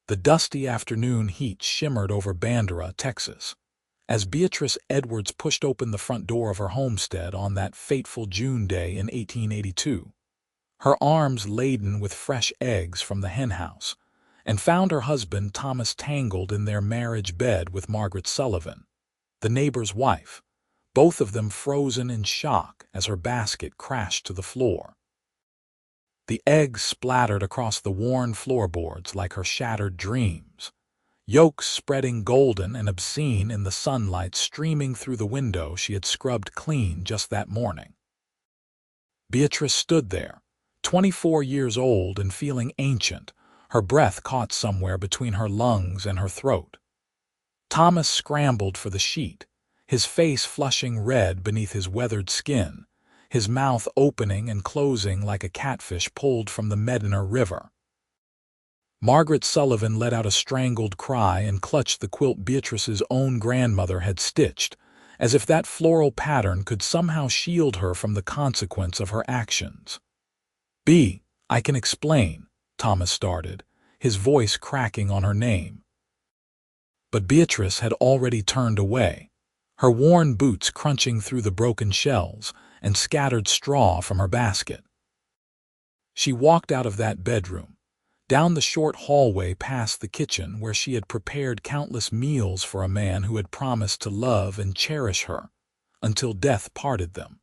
The dusty afternoon heat shimmered over Bandera, Texas, as Beatrice Edwards pushed open the front door of her homestead on that fateful June day in 1882, her arms laden with fresh eggs from the henhouse, and found her husband Thomas tangled in their marriage bed with Margaret Sullivan, the neighbor's wife, both of them frozen in shock as her basket crashed to the floor. The eggs splattered across the worn floorboards like her shattered dreams, yolks spreading golden and obscene in the sunlight streaming through the window she had scrubbed clean just that morning. Beatrice stood there, 24 years old and feeling ancient, her breath caught somewhere between her lungs and her throat. Thomas scrambled for the sheet, his face flushing red beneath his weathered skin, his mouth opening and closing like a catfish pulled from the Medina River. Margaret Sullivan let out a strangled cry and clutched the quilt Beatrice's own grandmother had stitched, as if that floral pattern could somehow shield her from the consequence of her actions. I can explain," Thomas started, his voice cracking on her name. But Beatrice had already turned away, her worn boots crunching through the broken shells and scattered straw from her basket. She walked out of that bedroom, down the short hallway past the kitchen where she had prepared countless meals for a man who had promised to love and cherish her until death parted them.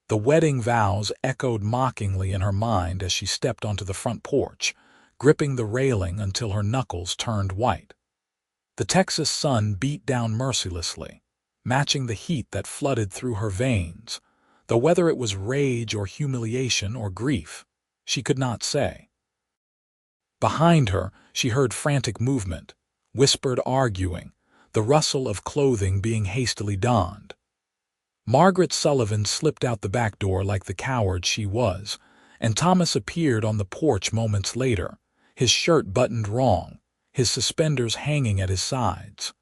The wedding vows echoed mockingly in her mind as she stepped onto the front porch, gripping the railing until her knuckles turned white. The Texas sun beat down mercilessly, matching the heat that flooded through her veins, though whether it was rage or humiliation or grief, she could not say. Behind her, she heard frantic movement, whispered arguing, the rustle of clothing being hastily donned. Margaret Sullivan slipped out the back door like the coward she was, and Thomas appeared on the porch moments later, his shirt buttoned wrong, his suspenders hanging at his sides.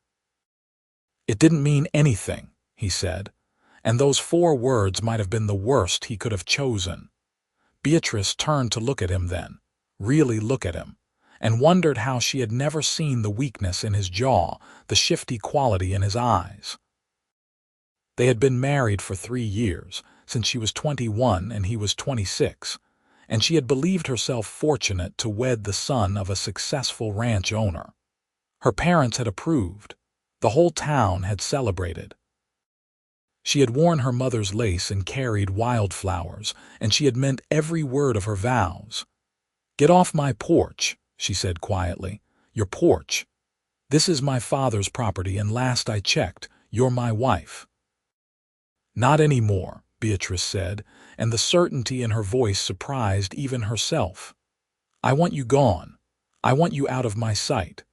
"It didn't mean anything," he said, and those 4 words might have been the worst he could have chosen. Beatrice turned to look at him then, really look at him, and wondered how she had never seen the weakness in his jaw, the shifty quality in his eyes. They had been married for 3 years, since she was 21 and he was 26, and she had believed herself fortunate to wed the son of a successful ranch owner. Her parents had approved. The whole town had celebrated. She had worn her mother's lace and carried wildflowers, and she had meant every word of her vows. "Get off my porch," she said quietly. "Your porch. This is my father's property, and last I checked, you're my wife." "Not anymore," Beatrice said, and the certainty in her voice surprised even herself. "I want you gone. I want you out of my sight.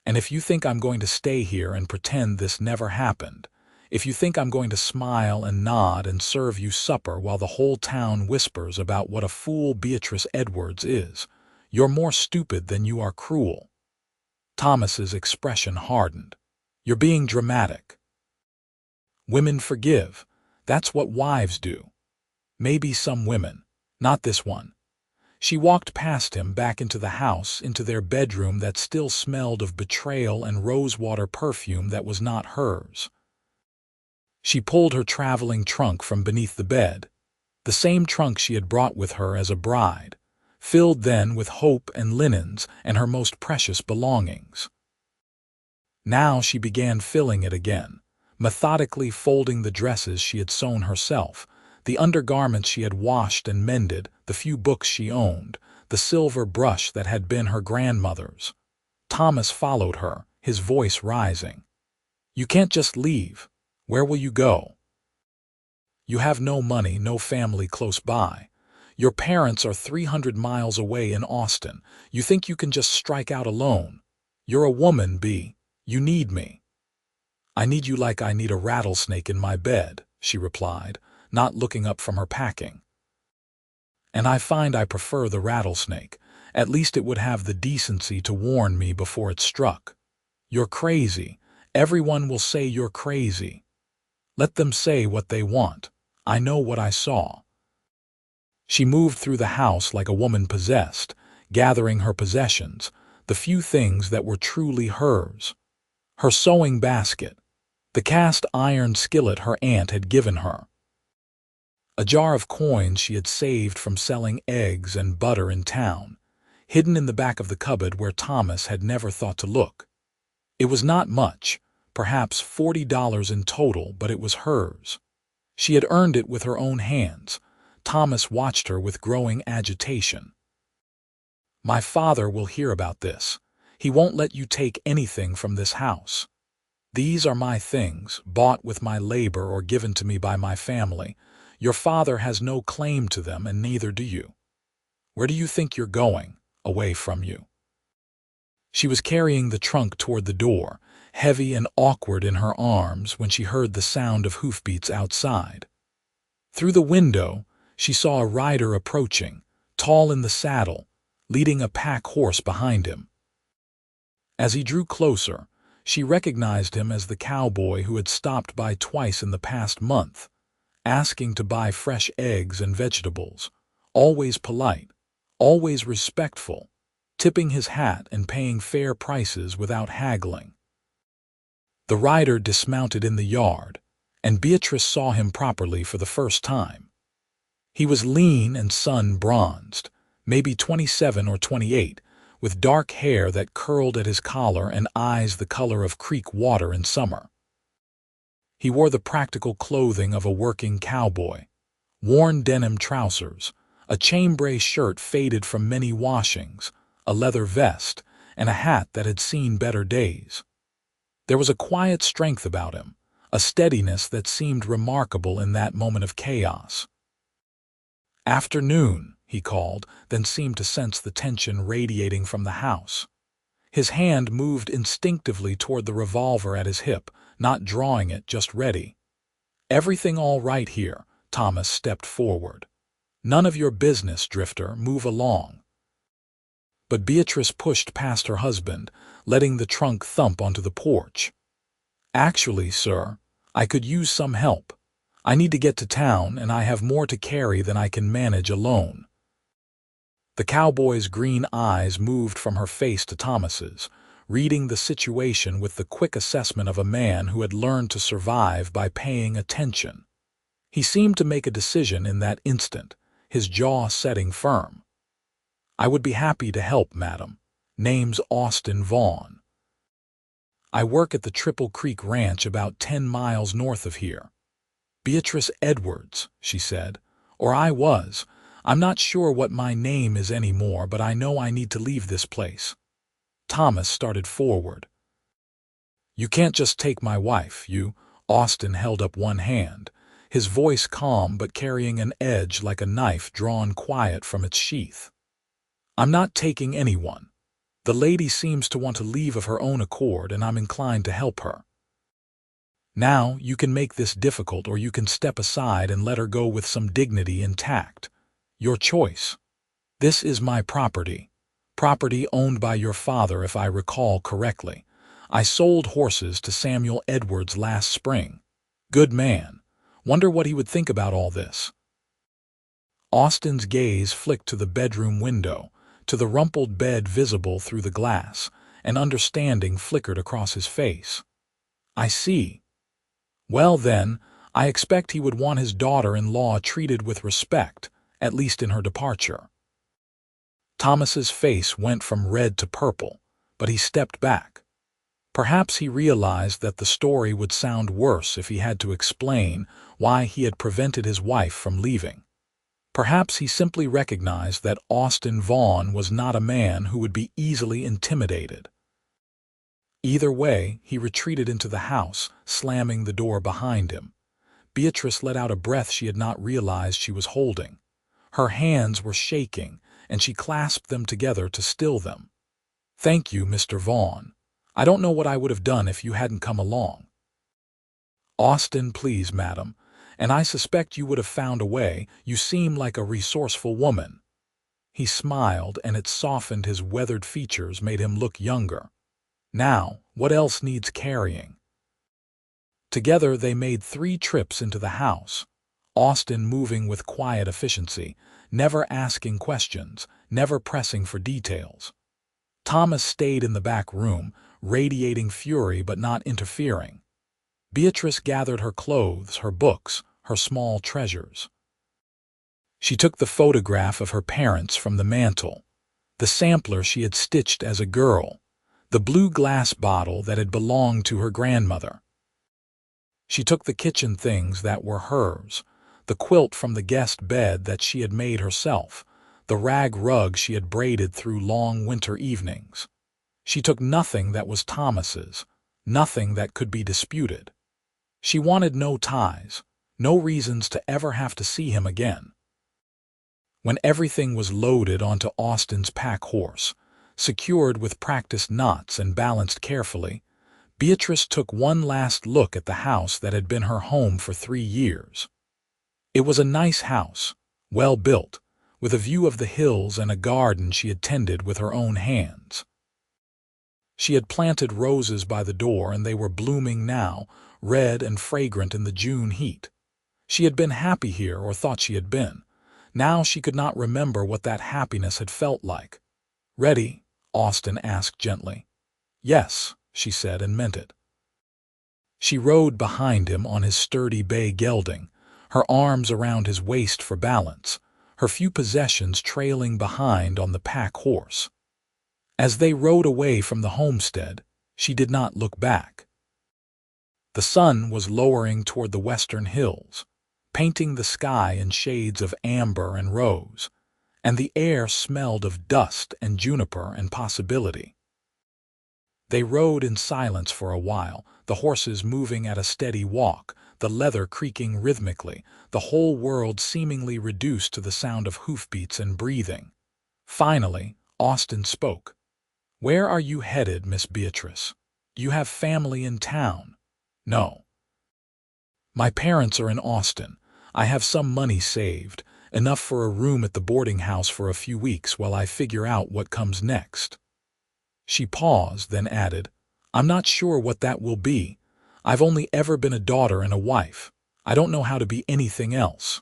And if you think I'm going to stay here and pretend this never happened, if you think I'm going to smile and nod and serve you supper while the whole town whispers about what a fool Beatrice Edwards is, you're more stupid than you are cruel." Thomas's expression hardened. "You're being dramatic. Women forgive. That's what wives do. Maybe some women. Not this one." She walked past him back into the house, into their bedroom that still smelled of betrayal and rosewater perfume that was not hers. She pulled her traveling trunk from beneath the bed, the same trunk she had brought with her as a bride, filled then with hope and linens and her most precious belongings. Now she began filling it again, methodically folding the dresses she had sewn herself, the undergarments she had washed and mended, the few books she owned, the silver brush that had been her grandmother's. Thomas followed her, his voice rising. "You can't just leave. Where will you go? You have no money, no family close by. Your parents are 300 miles away in Austin. You think you can just strike out alone? You're a woman, B. You need me." "I need you like I need a rattlesnake in my bed," she replied, not looking up from her packing. "And I find I prefer the rattlesnake. At least it would have the decency to warn me before it struck. You're crazy. Everyone will say you're crazy. Let them say what they want. I know what I saw." She moved through the house like a woman possessed, gathering her possessions, the few things that were truly hers. Her sewing basket, the cast iron skillet her aunt had given her, a jar of coins she had saved from selling eggs and butter in town, hidden in the back of the cupboard where Thomas had never thought to look. It was not much, perhaps $40 in total, but it was hers. She had earned it with her own hands. Thomas watched her with growing agitation. "My father will hear about this. He won't let you take anything from this house. These are my things, bought with my labor or given to me by my family. Your father has no claim to them, and neither do you. Where do you think you're going? Away from you." She was carrying the trunk toward the door, heavy and awkward in her arms, when she heard the sound of hoofbeats outside. Through the window, she saw a rider approaching, tall in the saddle, leading a pack horse behind him. As he drew closer, she recognized him as the cowboy who had stopped by twice in the past month, asking to buy fresh eggs and vegetables, always polite, always respectful, tipping his hat and paying fair prices without haggling. The rider dismounted in the yard, and Beatrice saw him properly for the first time. He was lean and sun-bronzed, maybe 27 or 28, with dark hair that curled at his collar and eyes the color of creek water in summer. He wore the practical clothing of a working cowboy: worn denim trousers, a chambray shirt faded from many washings, a leather vest, and a hat that had seen better days. There was a quiet strength about him, a steadiness that seemed remarkable in that moment of chaos. "Afternoon," he called, then seemed to sense the tension radiating from the house. His hand moved instinctively toward the revolver at his hip, not drawing it, just ready. "Everything all right here?" Thomas stepped forward. "None of your business, Drifter. Move along." But Beatrice pushed past her husband, letting the trunk thump onto the porch. "Actually, sir, I could use some help. I need to get to town, and I have more to carry than I can manage alone." The cowboy's green eyes moved from her face to Thomas's, reading the situation with the quick assessment of a man who had learned to survive by paying attention. He seemed to make a decision in that instant, his jaw setting firm. "I would be happy to help, madam. Name's Austin Vaughn. I work at the Triple Creek Ranch about 10 miles north of here." "Beatrice Edwards," she said. "Or I was. I'm not sure what my name is anymore, but I know I need to leave this place." Thomas started forward. "You can't just take my wife, you—" Austin held up one hand, his voice calm but carrying an edge like a knife drawn quiet from its sheath. "I'm not taking anyone. The lady seems to want to leave of her own accord, and I'm inclined to help her. Now, you can make this difficult, or you can step aside and let her go with some dignity and tact. Your choice. This is my property. Property owned by your father, if I recall correctly. I sold horses to Samuel Edwards last spring. Good man. Wonder what he would think about all this." Austin's gaze flicked to the bedroom window, to the rumpled bed visible through the glass, and understanding flickered across his face. "I see. Well then, I expect he would want his daughter-in-law treated with respect, at least in her departure." Thomas's face went from red to purple, but he stepped back. Perhaps he realized that the story would sound worse if he had to explain why he had prevented his wife from leaving. Perhaps he simply recognized that Austin Vaughn was not a man who would be easily intimidated. Either way, he retreated into the house, slamming the door behind him. Beatrice let out a breath she had not realized she was holding. Her hands were shaking, and she clasped them together to still them. "Thank you, Mr. Vaughn. I don't know what I would have done if you hadn't come along." "Austin, please, madam. And I suspect you would have found a way. You seem like a resourceful woman." He smiled, and it softened his weathered features, made him look younger. "Now, what else needs carrying?" Together they made 3 trips into the house. Austin moving with quiet efficiency, never asking questions, never pressing for details. Thomas stayed in the back room, radiating fury but not interfering. Beatrice gathered her clothes, her books, her small treasures. She took the photograph of her parents from the mantel, the sampler she had stitched as a girl, the blue glass bottle that had belonged to her grandmother. She took the kitchen things that were hers, the quilt from the guest bed that she had made herself, the rag rug she had braided through long winter evenings. She took nothing that was Thomas's, nothing that could be disputed. She wanted no ties, no reasons to ever have to see him again. When everything was loaded onto Austin's pack horse, secured with practiced knots and balanced carefully, Beatrice took one last look at the house that had been her home for 3 years. It was a nice house, well built, with a view of the hills and a garden she had tended with her own hands. She had planted roses by the door and they were blooming now, red and fragrant in the June heat. She had been happy here, or thought she had been. Now she could not remember what that happiness had felt like. "Ready?" Austin asked gently. "Yes," she said, and meant it. She rode behind him on his sturdy bay gelding, her arms around his waist for balance, her few possessions trailing behind on the pack horse. As they rode away from the homestead, she did not look back. The sun was lowering toward the western hills, painting the sky in shades of amber and rose, and the air smelled of dust and juniper and possibility. They rode in silence for a while, the horses moving at a steady walk, the leather creaking rhythmically, the whole world seemingly reduced to the sound of hoofbeats and breathing. Finally, Austin spoke. "Where are you headed, Miss Beatrice? You have family in town?" "No. My parents are in Austin. I have some money saved, enough for a room at the boarding house for a few weeks while I figure out what comes next." She paused, then added, "I'm not sure what that will be. I've only ever been a daughter and a wife. I don't know how to be anything else."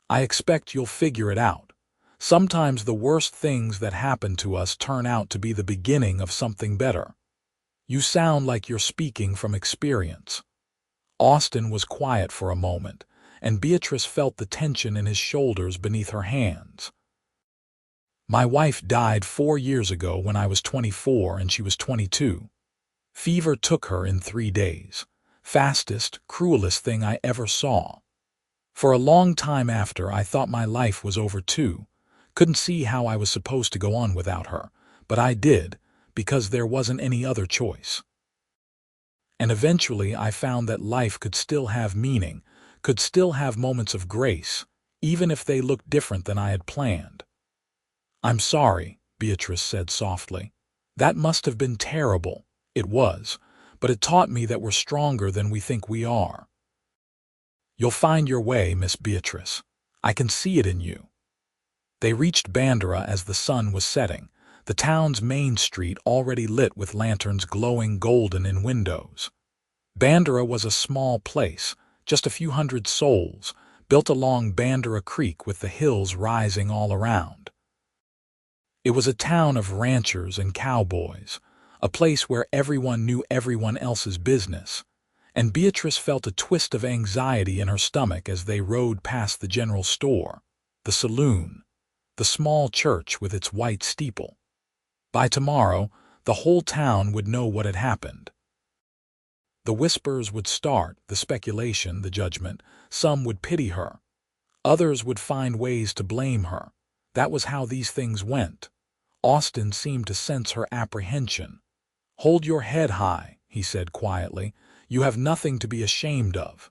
"I expect you'll figure it out. Sometimes the worst things that happen to us turn out to be the beginning of something better. You sound like you're speaking from experience." Austin was quiet for a moment, and Beatrice felt the tension in his shoulders beneath her hands. "My wife died 4 years ago when I was 24 and she was 22. Fever took her in 3 days. Fastest, cruelest thing I ever saw. For a long time after, I thought my life was over too. Couldn't see how I was supposed to go on without her, but I did, because there wasn't any other choice. And eventually I found that life could still have meaning, could still have moments of grace, even if they looked different than I had planned." "I'm sorry," Beatrice said softly. "That must have been terrible." "It was, but it taught me that we're stronger than we think we are. You'll find your way, Miss Beatrice. I can see it in you." They reached Bandera as the sun was setting, the town's main street already lit with lanterns glowing golden in windows. Bandera was a small place, just a few hundred souls, built along Bandera Creek with the hills rising all around. It was a town of ranchers and cowboys, a place where everyone knew everyone else's business, and Beatrice felt a twist of anxiety in her stomach as they rode past the general store, the saloon, the small church with its white steeple. By tomorrow, the whole town would know what had happened. The whispers would start, the speculation, the judgment. Some would pity her. Others would find ways to blame her. That was how these things went. Austin seemed to sense her apprehension. "Hold your head high," he said quietly. "You have nothing to be ashamed of."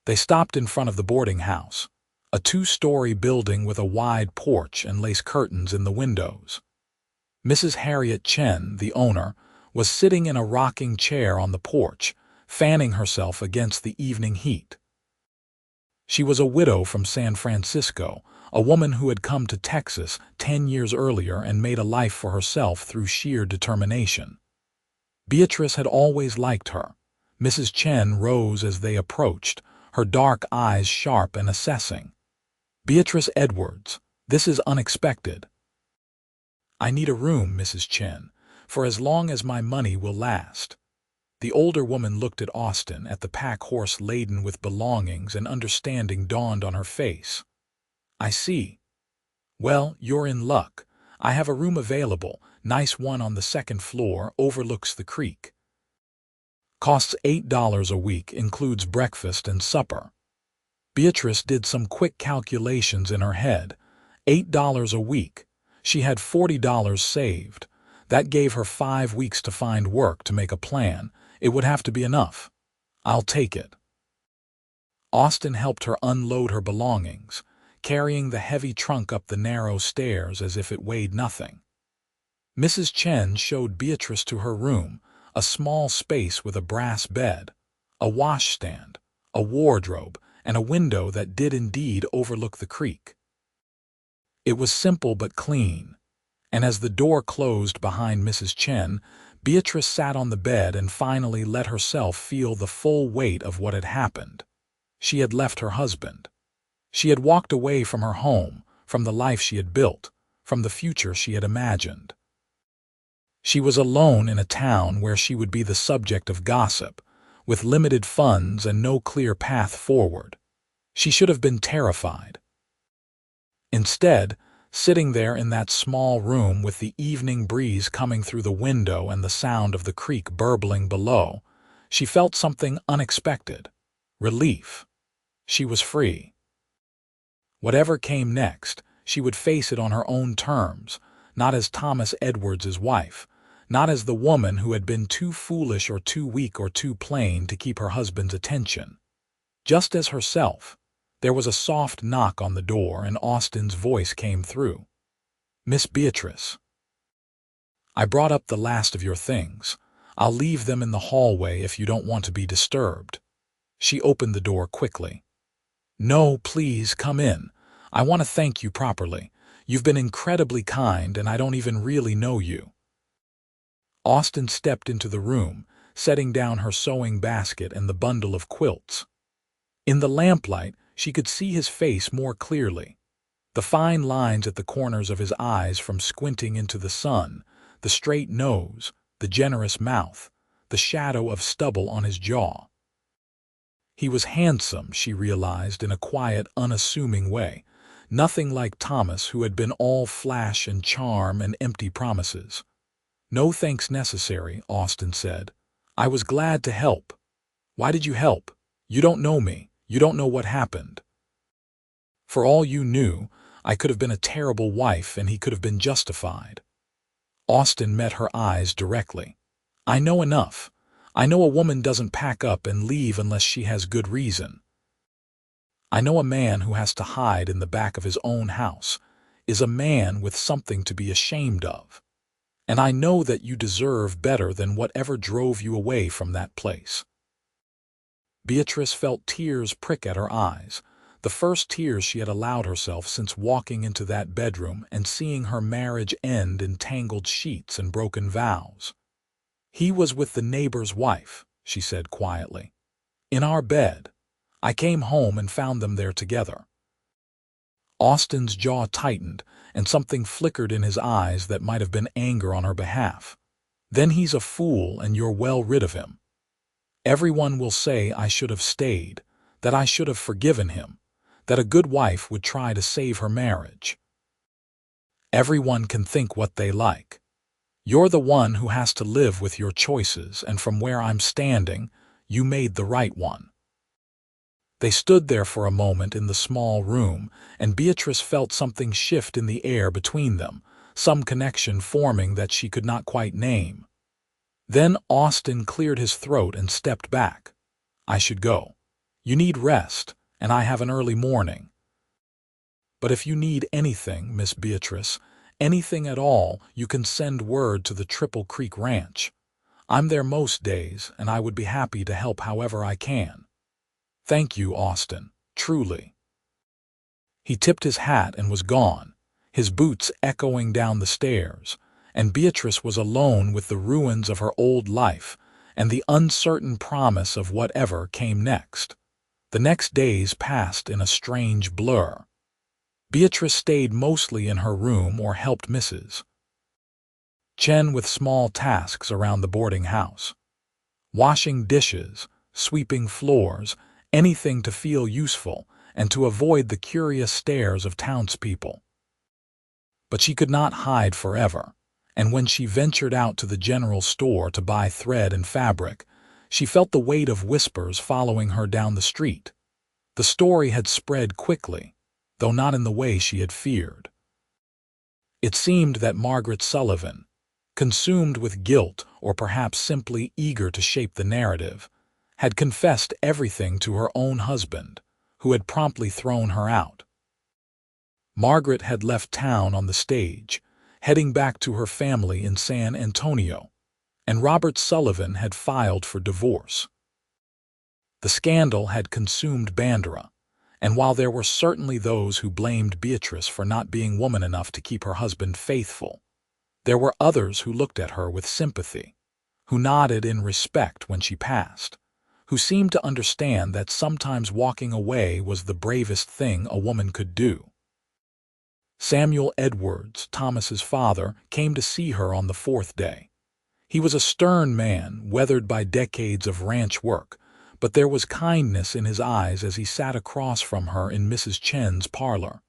They stopped in front of the boarding house, a 2-story building with a wide porch and lace curtains in the windows. Mrs. Harriet Chen, the owner, was sitting in a rocking chair on the porch, fanning herself against the evening heat. She was a widow from San Francisco, a woman who had come to Texas 10 years earlier and made a life for herself through sheer determination. Beatrice had always liked her. Mrs. Chen rose as they approached, her dark eyes sharp and assessing. "Beatrice Edwards, this is unexpected." "I need a room, Mrs. Chen, for as long as my money will last." The older woman looked at Austin, at the pack horse laden with belongings, and understanding dawned on her face. "I see. Well, you're in luck. I have a room available, nice one on the second floor, overlooks the creek. Costs $8 a week, includes breakfast and supper." Beatrice did some quick calculations in her head. $8 a week. She had $40 saved. That gave her 5 weeks to find work, to make a plan. It would have to be enough. "I'll take it." Austin helped her unload her belongings, carrying the heavy trunk up the narrow stairs as if it weighed nothing. Mrs. Chen showed Beatrice to her room, a small space with a brass bed, a washstand, a wardrobe, and a window that did indeed overlook the creek. It was simple but clean, and as the door closed behind Mrs. Chen, Beatrice sat on the bed and finally let herself feel the full weight of what had happened. She had left her husband. She had walked away from her home, from the life she had built, from the future she had imagined. She was alone in a town where she would be the subject of gossip, with limited funds and no clear path forward. She should have been terrified. Instead, sitting there in that small room with the evening breeze coming through the window and the sound of the creek burbling below, she felt something unexpected: relief. She was free. Whatever came next, she would face it on her own terms, not as Thomas Edwards' wife, not as the woman who had been too foolish or too weak or too plain to keep her husband's attention. Just as herself. There was a soft knock on the door, and Austin's voice came through. "Miss Beatrice, I brought up the last of your things. I'll leave them in the hallway if you don't want to be disturbed." She opened the door quickly. "No, please, come in. I want to thank you properly. You've been incredibly kind, and I don't even really know you." Austin stepped into the room, setting down her sewing basket and the bundle of quilts. In the lamplight, she could see his face more clearly. The fine lines at the corners of his eyes from squinting into the sun, the straight nose, the generous mouth, the shadow of stubble on his jaw. He was handsome, she realized, in a quiet, unassuming way. Nothing like Thomas, who had been all flash and charm and empty promises. "No thanks necessary," Austin said. "I was glad to help." "Why did you help? You don't know me. You don't know what happened. For all you knew, I could have been a terrible wife and he could have been justified." Austin met her eyes directly. "I know enough. I know a woman doesn't pack up and leave unless she has good reason. I know a man who has to hide in the back of his own house is a man with something to be ashamed of. And I know that you deserve better than whatever drove you away from that place." Beatrice felt tears prick at her eyes, the first tears she had allowed herself since walking into that bedroom and seeing her marriage end in tangled sheets and broken vows. "He was with the neighbor's wife," she said quietly. "In our bed. I came home and found them there together." Austin's jaw tightened, and something flickered in his eyes that might have been anger on her behalf. "Then he's a fool, and you're well rid of him. Everyone will say I should have stayed, that I should have forgiven him, that a good wife would try to save her marriage. Everyone can think what they like. You're the one who has to live with your choices, and from where I'm standing, you made the right one." They stood there for a moment in the small room, and Beatrice felt something shift in the air between them, some connection forming that she could not quite name. Then Austin cleared his throat and stepped back. "I should go. You need rest, and I have an early morning. But if you need anything, Miss Beatrice, anything at all, you can send word to the Triple Creek Ranch. I'm there most days, and I would be happy to help however I can." "Thank you, Austin, truly." He tipped his hat and was gone, his boots echoing down the stairs, and Beatrice was alone with the ruins of her old life and the uncertain promise of whatever came next. The next days passed in a strange blur. Beatrice stayed mostly in her room or helped Mrs. Chen with small tasks around the boarding house. Washing dishes, sweeping floors, anything to feel useful and to avoid the curious stares of townspeople. But she could not hide forever, and when she ventured out to the general store to buy thread and fabric, she felt the weight of whispers following her down the street. The story had spread quickly, though not in the way she had feared. It seemed that Margaret Sullivan, consumed with guilt or perhaps simply eager to shape the narrative, had confessed everything to her own husband, who had promptly thrown her out. Margaret had left town on the stage, heading back to her family in San Antonio, and Robert Sullivan had filed for divorce. The scandal had consumed Bandera, and while there were certainly those who blamed Beatrice for not being woman enough to keep her husband faithful, there were others who looked at her with sympathy, who nodded in respect when she passed, who seemed to understand that sometimes walking away was the bravest thing a woman could do. Samuel Edwards, Thomas's father, came to see her on the fourth day. He was a stern man, weathered by decades of ranch work, but there was kindness in his eyes as he sat across from her in Mrs. Chen's parlor.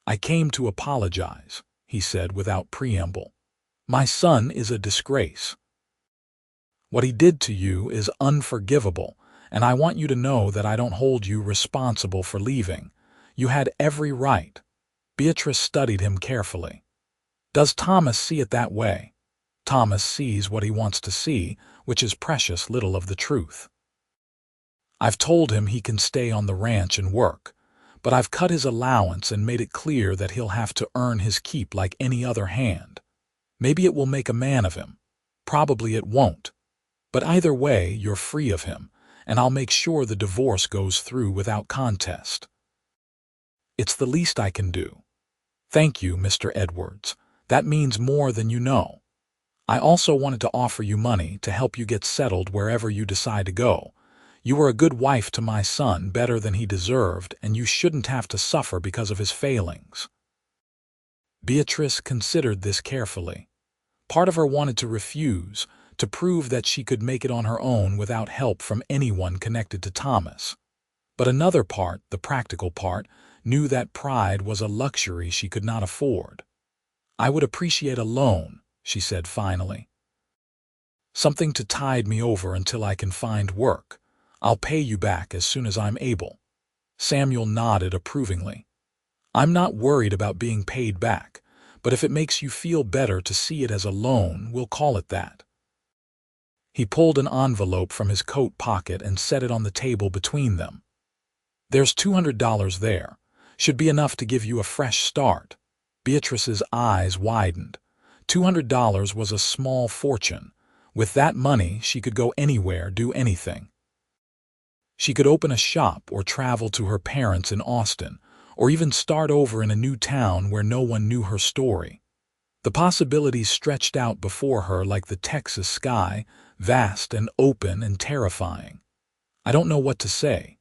"I came to apologize," he said without preamble. "My son is a disgrace. What he did to you is unforgivable, and I want you to know that I don't hold you responsible for leaving. You had every right." Beatrice studied him carefully. "Does Thomas see it that way?" "Thomas sees what he wants to see, which is precious little of the truth. I've told him he can stay on the ranch and work, but I've cut his allowance and made it clear that he'll have to earn his keep like any other hand. Maybe it will make a man of him. Probably it won't. But either way, you're free of him, and I'll make sure the divorce goes through without contest. It's the least I can do." "Thank you, Mr. Edwards. That means more than you know. I also wanted to offer you money to help you get settled wherever you decide to go. You were a good wife to my son, better than he deserved, and you shouldn't have to suffer because of his failings." Beatrice considered this carefully. Part of her wanted to refuse, to prove that she could make it on her own without help from anyone connected to Thomas. But another part, the practical part, knew that pride was a luxury she could not afford. "I would appreciate a loan," she said finally. "Something to tide me over until I can find work. I'll pay you back as soon as I'm able." Samuel nodded approvingly. "I'm not worried about being paid back, but if it makes you feel better to see it as a loan, we'll call it that." He pulled an envelope from his coat pocket and set it on the table between them. "There's $200 there. Should be enough to give you a fresh start." Beatrice's eyes widened. $200 was a small fortune. With that money, she could go anywhere, do anything. She could open a shop or travel to her parents in Austin, or even start over in a new town where no one knew her story. The possibilities stretched out before her like the Texas sky, vast and open and terrifying. "I don't know what to say.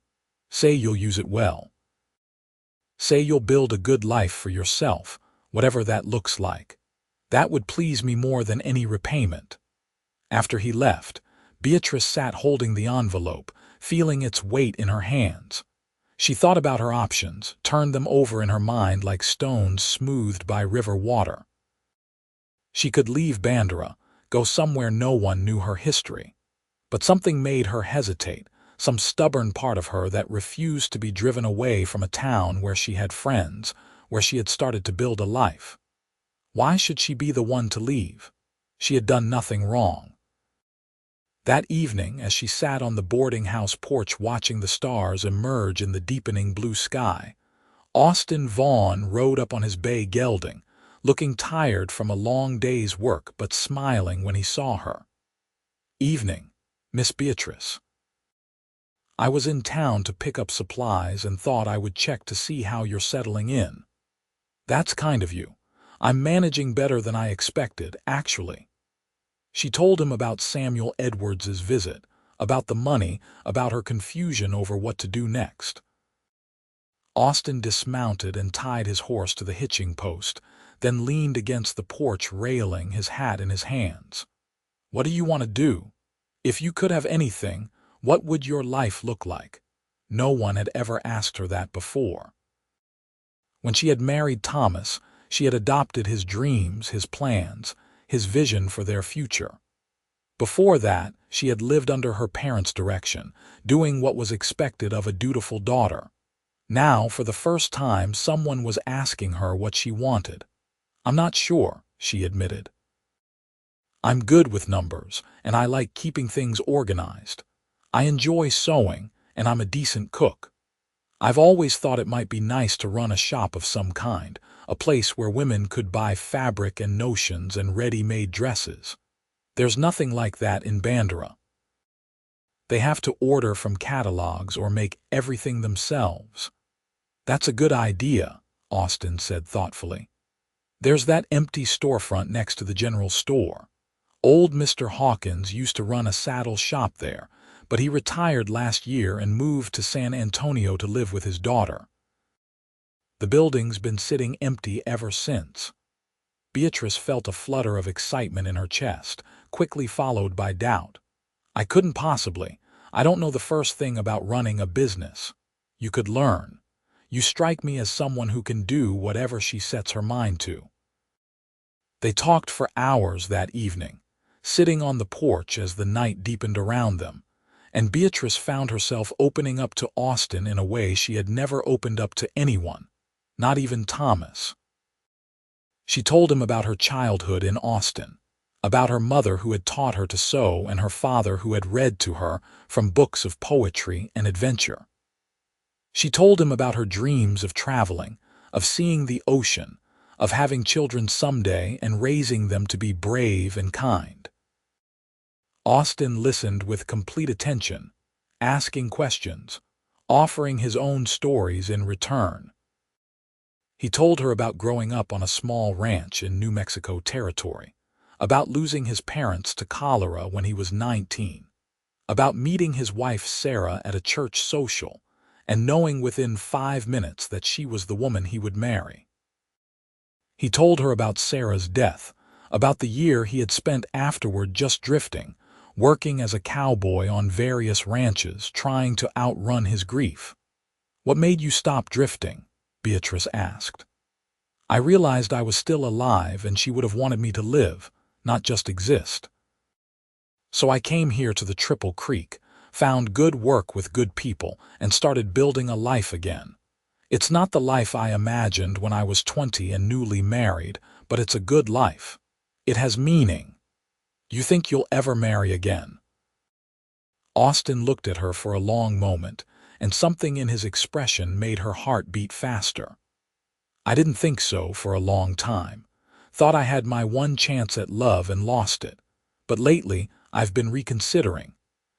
Say you'll use it well. Say you'll build a good life for yourself, whatever that looks like. That would please me more than any repayment." After he left, Beatrice sat holding the envelope, feeling its weight in her hands. She thought about her options, turned them over in her mind like stones smoothed by river water. She could leave Bandera, go somewhere no one knew her history. But something made her hesitate, some stubborn part of her that refused to be driven away from a town where she had friends, where she had started to build a life. Why should she be the one to leave? She had done nothing wrong. That evening, as she sat on the boarding house porch watching the stars emerge in the deepening blue sky, Austin Vaughn rode up on his bay gelding, looking tired from a long day's work but smiling when he saw her. "Evening, Miss Beatrice. I was in town to pick up supplies and thought I would check to see how you're settling in." "That's kind of you. I'm managing better than I expected, actually." She told him about Samuel Edwards's visit, about the money, about her confusion over what to do next. Austin dismounted and tied his horse to the hitching post, then leaned against the porch railing, his hat in his hands. "What do you want to do? If you could have anything, what would your life look like?" No one had ever asked her that before. When she had married Thomas, she had adopted his dreams, his plans, his vision for their future. Before that, she had lived under her parents' direction, doing what was expected of a dutiful daughter. Now, for the first time, someone was asking her what she wanted. "I'm not sure," she admitted. "I'm good with numbers, and I like keeping things organized. I enjoy sewing, and I'm a decent cook. I've always thought it might be nice to run a shop of some kind, a place where women could buy fabric and notions and ready-made dresses. There's nothing like that in Bandera. They have to order from catalogs or make everything themselves." "That's a good idea," Austin said thoughtfully. "There's that empty storefront next to the general store. Old Mr. Hawkins used to run a saddle shop there, but he retired last year and moved to San Antonio to live with his daughter. The building's been sitting empty ever since." Beatrice felt a flutter of excitement in her chest, quickly followed by doubt. "I couldn't possibly. I don't know the first thing about running a business." "You could learn. You strike me as someone who can do whatever she sets her mind to." They talked for hours that evening, sitting on the porch as the night deepened around them, and Beatrice found herself opening up to Austin in a way she had never opened up to anyone, not even Thomas. She told him about her childhood in Austin, about her mother who had taught her to sew and her father who had read to her from books of poetry and adventure. She told him about her dreams of traveling, of seeing the ocean, of having children someday and raising them to be brave and kind. Austin listened with complete attention, asking questions, offering his own stories in return. He told her about growing up on a small ranch in New Mexico territory, about losing his parents to cholera when he was 19, about meeting his wife Sarah at a church social, and knowing within 5 minutes that she was the woman he would marry. He told her about Sarah's death, about the year he had spent afterward just drifting, working as a cowboy on various ranches, trying to outrun his grief. "What made you stop drifting?" Beatrice asked. "I realized I was still alive and she would have wanted me to live, not just exist. So I came here to the Triple Creek, found good work with good people, and started building a life again. It's not the life I imagined when I was 20 and newly married, but it's a good life. It has meaning. You think you'll ever marry again?" Austin looked at her for a long moment, and something in his expression made her heart beat faster. "I didn't think so for a long time. Thought I had my one chance at love and lost it. But lately, I've been reconsidering.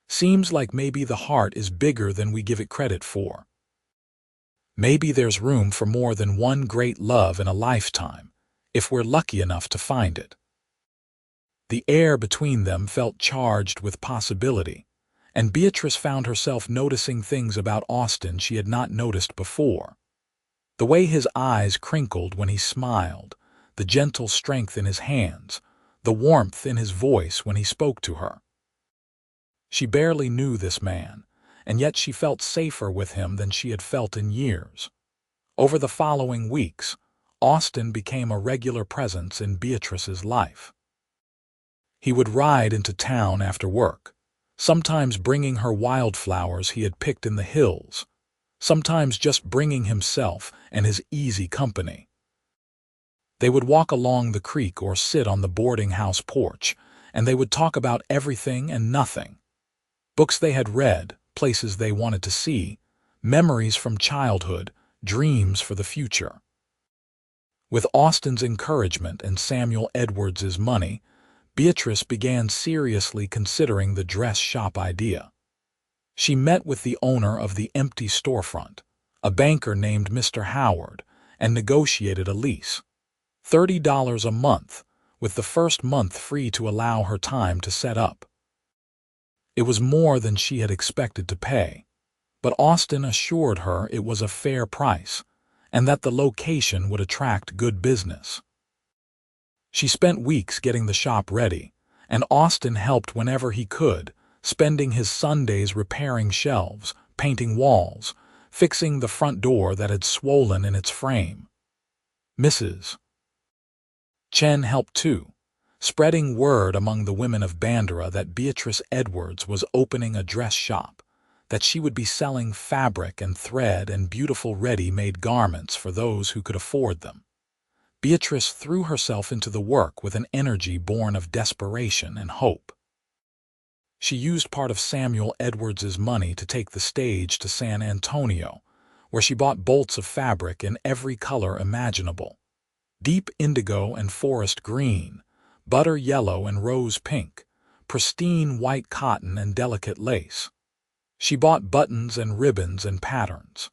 Seems like maybe the heart is bigger than we give it credit for. Maybe there's room for more than one great love in a lifetime, if we're lucky enough to find it." The air between them felt charged with possibility, and Beatrice found herself noticing things about Austin she had not noticed before. The way his eyes crinkled when he smiled, the gentle strength in his hands, the warmth in his voice when he spoke to her. She barely knew this man, and yet she felt safer with him than she had felt in years. Over the following weeks, Austin became a regular presence in Beatrice's life. He would ride into town after work, sometimes bringing her wildflowers he had picked in the hills, sometimes just bringing himself and his easy company. They would walk along the creek or sit on the boarding house porch, and they would talk about everything and nothing. Books they had read, places they wanted to see, memories from childhood, dreams for the future. With Austin's encouragement and Samuel Edwards's money, Beatrice began seriously considering the dress shop idea. She met with the owner of the empty storefront, a banker named Mr. Howard, and negotiated a lease. $30 a month, with the first month free to allow her time to set up. It was more than she had expected to pay, but Austin assured her it was a fair price and that the location would attract good business. She spent weeks getting the shop ready, and Austin helped whenever he could, spending his Sundays repairing shelves, painting walls, fixing the front door that had swollen in its frame. Mrs. Chen helped too, spreading word among the women of Bandera that Beatrice Edwards was opening a dress shop, that she would be selling fabric and thread and beautiful ready-made garments for those who could afford them. Beatrice threw herself into the work with an energy born of desperation and hope. She used part of Samuel Edwards's money to take the stage to San Antonio, where she bought bolts of fabric in every color imaginable: deep indigo and forest green, butter yellow and rose pink, pristine white cotton and delicate lace. She bought buttons and ribbons and patterns.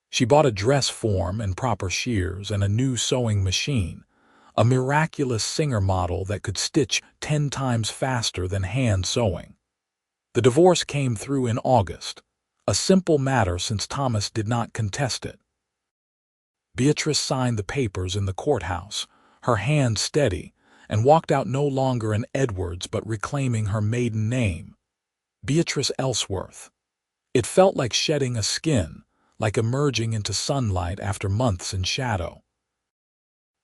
She bought a dress form and proper shears and a new sewing machine, a miraculous Singer model that could stitch 10 times faster than hand sewing. The divorce came through in August, a simple matter since Thomas did not contest it. Beatrice signed the papers in the courthouse, her hand steady, and walked out no longer an Edwards but reclaiming her maiden name, Beatrice Ellsworth. It felt like shedding a skin, like emerging into sunlight after months in shadow.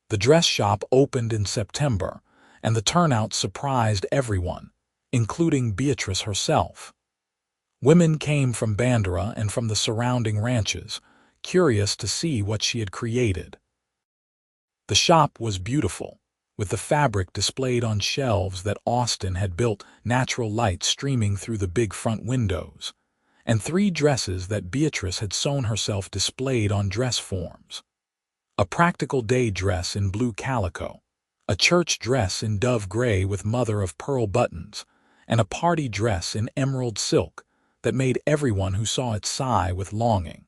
The dress shop opened in September, and the turnout surprised everyone, including Beatrice herself. Women came from Bandera and from the surrounding ranches, curious to see what she had created. The shop was beautiful, with the fabric displayed on shelves that Austin had built, natural light streaming through the big front windows, and 3 dresses that Beatrice had sewn herself displayed on dress forms: a practical day dress in blue calico, a church dress in dove gray with mother-of-pearl buttons, and a party dress in emerald silk that made everyone who saw it sigh with longing.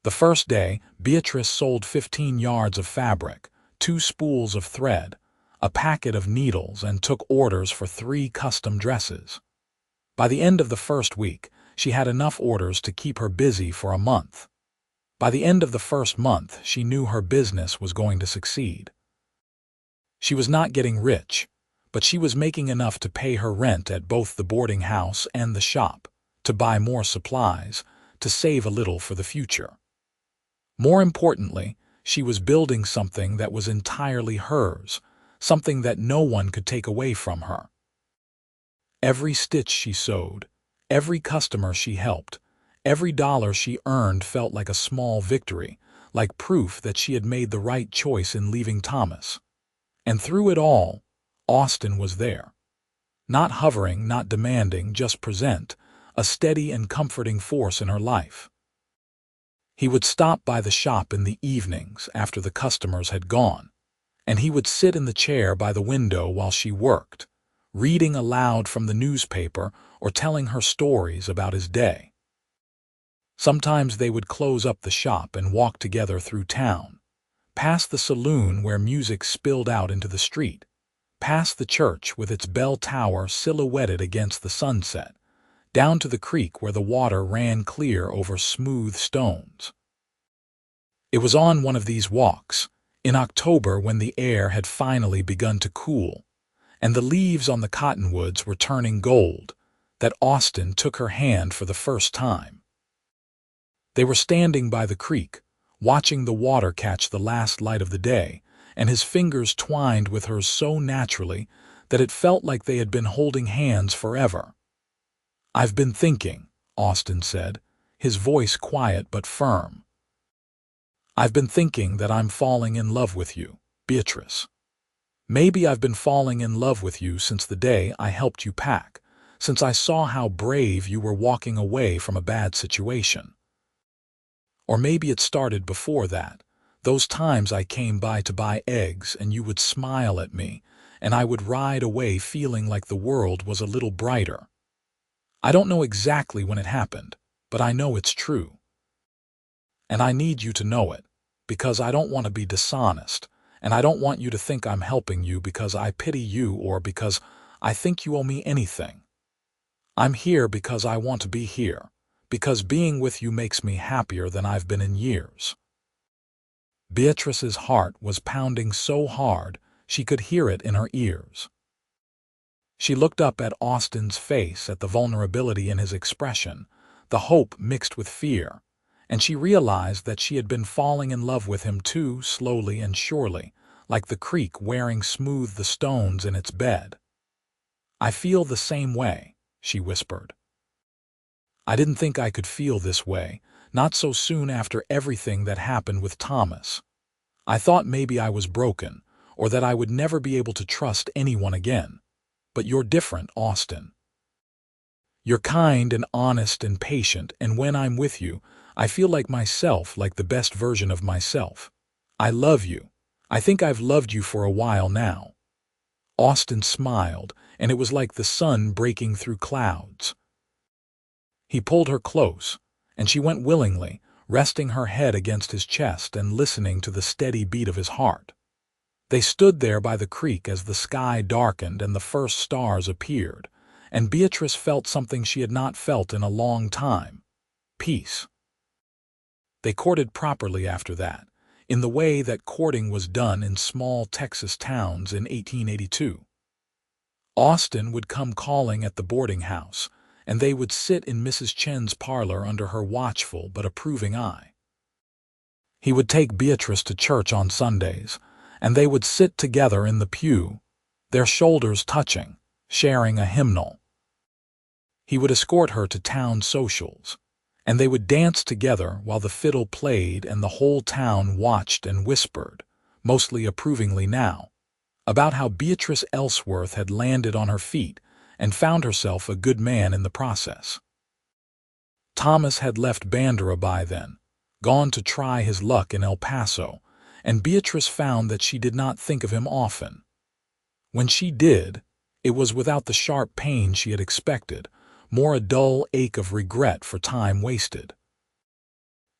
The first day, Beatrice sold 15 yards of fabric, 2 spools of thread, a packet of needles, and took orders for 3 custom dresses. By the end of the first week, she had enough orders to keep her busy for a month. By the end of the first month, she knew her business was going to succeed. She was not getting rich, but she was making enough to pay her rent at both the boarding house and the shop, to buy more supplies, to save a little for the future. More importantly, she was building something that was entirely hers, something that no one could take away from her. Every stitch she sewed, every customer she helped, every dollar she earned felt like a small victory, like proof that she had made the right choice in leaving Thomas. And through it all, Austin was there. Not hovering, not demanding, just present, a steady and comforting force in her life. He would stop by the shop in the evenings after the customers had gone, and he would sit in the chair by the window while she worked, reading aloud from the newspaper or telling her stories about his day. Sometimes they would close up the shop and walk together through town, past the saloon where music spilled out into the street, past the church with its bell tower silhouetted against the sunset, down to the creek where the water ran clear over smooth stones. It was on one of these walks, in October when the air had finally begun to cool, and the leaves on the cottonwoods were turning gold, that Austin took her hand for the first time. They were standing by the creek, watching the water catch the last light of the day, and his fingers twined with hers so naturally that it felt like they had been holding hands forever. "I've been thinking," Austin said, his voice quiet but firm. "I've been thinking that I'm falling in love with you, Beatrice. Maybe I've been falling in love with you since the day I helped you pack, since I saw how brave you were walking away from a bad situation. Or maybe it started before that, those times I came by to buy eggs and you would smile at me, and I would ride away feeling like the world was a little brighter. I don't know exactly when it happened, but I know it's true. And I need you to know it, because I don't want to be dishonest, and I don't want you to think I'm helping you because I pity you or because I think you owe me anything. I'm here because I want to be here, because being with you makes me happier than I've been in years." Beatrice's heart was pounding so hard she could hear it in her ears. She looked up at Austin's face, at the vulnerability in his expression, the hope mixed with fear, and she realized that she had been falling in love with him too slowly and surely, like the creek wearing smooth the stones in its bed. "I feel the same way," she whispered. "I didn't think I could feel this way, not so soon after everything that happened with Thomas. I thought maybe I was broken, or that I would never be able to trust anyone again. But you're different, Austin. You're kind and honest and patient, and when I'm with you, I feel like myself, like the best version of myself. I love you. I think I've loved you for a while now." Austin smiled, and it was like the sun breaking through clouds. He pulled her close, and she went willingly, resting her head against his chest and listening to the steady beat of his heart. They stood there by the creek as the sky darkened and the first stars appeared, and Beatrice felt something she had not felt in a long time: peace. They courted properly after that, in the way that courting was done in small Texas towns in 1882. Austin would come calling at the boarding house, and they would sit in Mrs. Chen's parlor under her watchful but approving eye. He would take Beatrice to church on Sundays, and they would sit together in the pew, their shoulders touching, sharing a hymnal. He would escort her to town socials, and they would dance together while the fiddle played and the whole town watched and whispered, mostly approvingly now, about how Beatrice Ellsworth had landed on her feet and found herself a good man in the process. Thomas had left Bandera by then, gone to try his luck in El Paso, and Beatrice found that she did not think of him often. When she did, it was without the sharp pain she had expected, more a dull ache of regret for time wasted.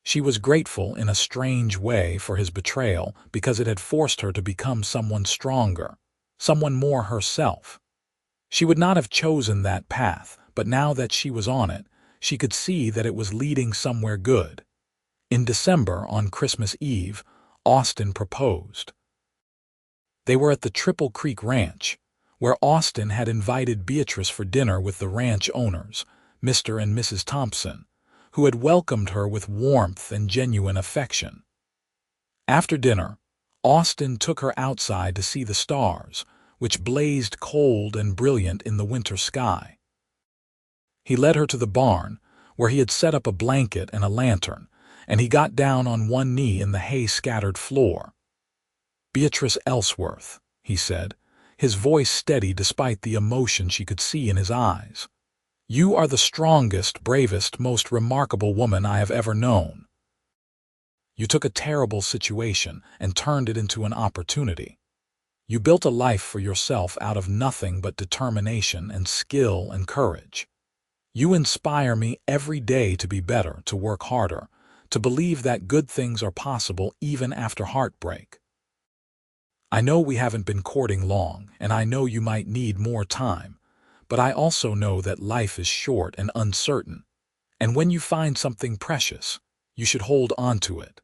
She was grateful in a strange way for his betrayal because it had forced her to become someone stronger, someone more herself. She would not have chosen that path, but now that she was on it, she could see that it was leading somewhere good. In December, on Christmas Eve, Austin proposed. They were at the Triple Creek Ranch, where Austin had invited Beatrice for dinner with the ranch owners, Mr. and Mrs. Thompson, who had welcomed her with warmth and genuine affection. After dinner, Austin took her outside to see the stars, which blazed cold and brilliant in the winter sky. He led her to the barn, where he had set up a blanket and a lantern, and he got down on one knee in the hay-scattered floor. "Beatrice Ellsworth," he said, his voice steady despite the emotion she could see in his eyes. "You are the strongest, bravest, most remarkable woman I have ever known. You took a terrible situation and turned it into an opportunity. You built a life for yourself out of nothing but determination and skill and courage. You inspire me every day to be better, to work harder, to believe that good things are possible even after heartbreak. I know we haven't been courting long, and I know you might need more time, but I also know that life is short and uncertain, and when you find something precious, you should hold on to it.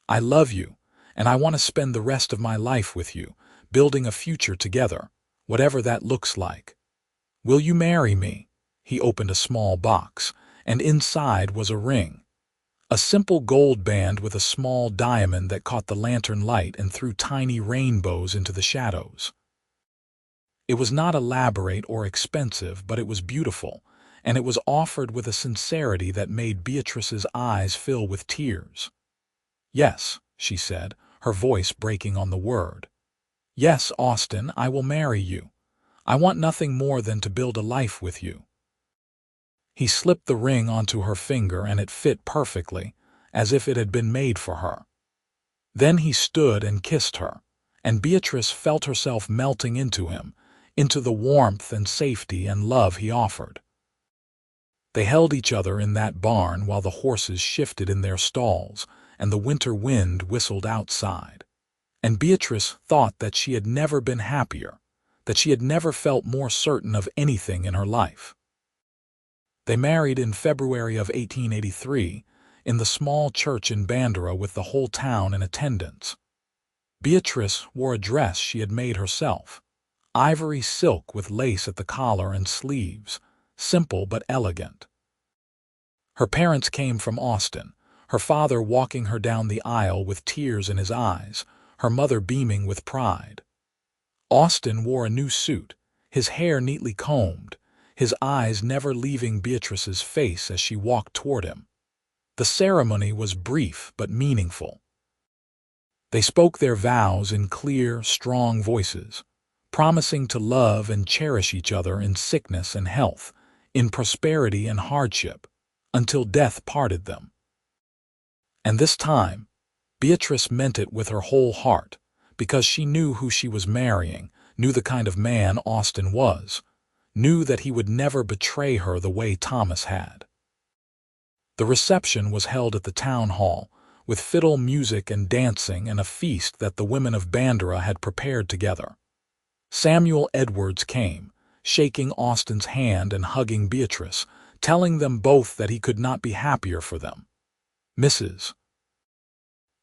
I love you, and I want to spend the rest of my life with you, building a future together, whatever that looks like. Will you marry me?" He opened a small box, and inside was a ring. A simple gold band with a small diamond that caught the lantern light and threw tiny rainbows into the shadows. It was not elaborate or expensive, but it was beautiful, and it was offered with a sincerity that made Beatrice's eyes fill with tears. "Yes," she said, her voice breaking on the word. "Yes, Austin, I will marry you. I want nothing more than to build a life with you." He slipped the ring onto her finger, and it fit perfectly, as if it had been made for her. Then he stood and kissed her, and Beatrice felt herself melting into him, into the warmth and safety and love he offered. They held each other in that barn while the horses shifted in their stalls and the winter wind whistled outside. And Beatrice thought that she had never been happier, that she had never felt more certain of anything in her life. They married in February of 1883 in the small church in Bandera with the whole town in attendance. Beatrice wore a dress she had made herself, ivory silk with lace at the collar and sleeves, simple but elegant. Her parents came from Austin, her father walking her down the aisle with tears in his eyes, her mother beaming with pride. Austin wore a new suit, his hair neatly combed, his eyes never leaving Beatrice's face as she walked toward him. The ceremony was brief but meaningful. They spoke their vows in clear, strong voices, promising to love and cherish each other in sickness and health, in prosperity and hardship, until death parted them. And this time, Beatrice meant it with her whole heart, because she knew who she was marrying, knew the kind of man Austin was, knew that he would never betray her the way Thomas had. The reception was held at the town hall, with fiddle music and dancing and a feast that the women of Bandera had prepared together. Samuel Edwards came, shaking Austin's hand and hugging Beatrice, telling them both that he could not be happier for them. Mrs.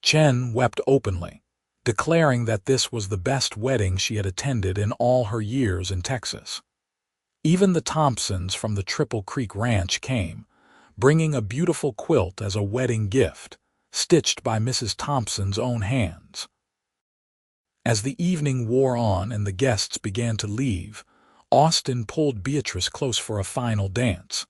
Chen wept openly, declaring that this was the best wedding she had attended in all her years in Texas. Even the Thompsons from the Triple Creek Ranch came, bringing a beautiful quilt as a wedding gift, stitched by Mrs. Thompson's own hands. As the evening wore on and the guests began to leave, Austin pulled Beatrice close for a final dance.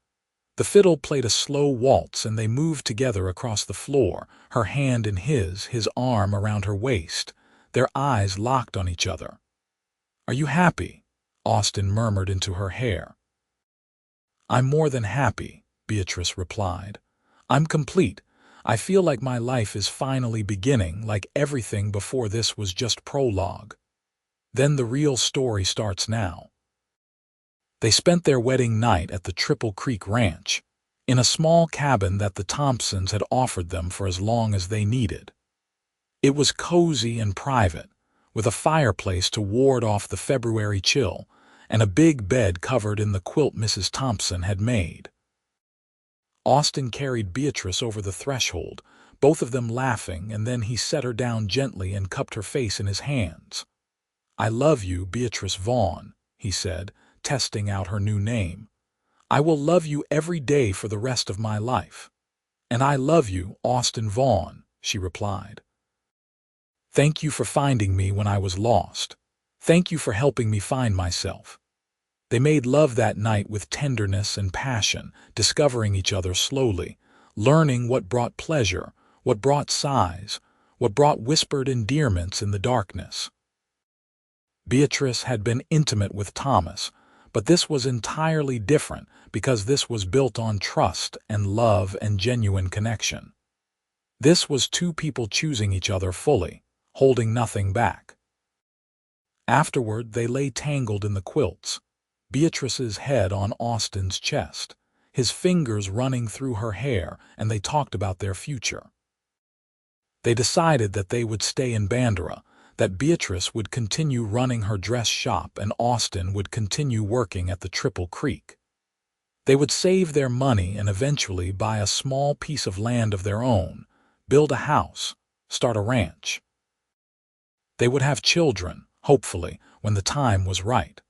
The fiddle played a slow waltz and they moved together across the floor, her hand in his arm around her waist, their eyes locked on each other. "Are you happy?" Austin murmured into her hair. "I'm more than happy," Beatrice replied. "I'm complete. I feel like my life is finally beginning, like everything before this was just prologue. Then the real story starts now." They spent their wedding night at the Triple Creek Ranch, in a small cabin that the Thompsons had offered them for as long as they needed. It was cozy and private, with a fireplace to ward off the February chill, and a big bed covered in the quilt Mrs. Thompson had made. Austin carried Beatrice over the threshold, both of them laughing, and then he set her down gently and cupped her face in his hands. "I love you, Beatrice Vaughn," he said, testing out her new name. "I will love you every day for the rest of my life." "And I love you, Austin Vaughn," she replied. "Thank you for finding me when I was lost. Thank you for helping me find myself." They made love that night with tenderness and passion, discovering each other slowly, learning what brought pleasure, what brought sighs, what brought whispered endearments in the darkness. Beatrice had been intimate with Thomas, but this was entirely different because this was built on trust and love and genuine connection. This was two people choosing each other fully, holding nothing back. Afterward, they lay tangled in the quilts, Beatrice's head on Austin's chest, his fingers running through her hair, and they talked about their future. They decided that they would stay in Bandera, that Beatrice would continue running her dress shop and Austin would continue working at the Triple Creek. They would save their money and eventually buy a small piece of land of their own, build a house, start a ranch. They would have children, hopefully, when the time was right.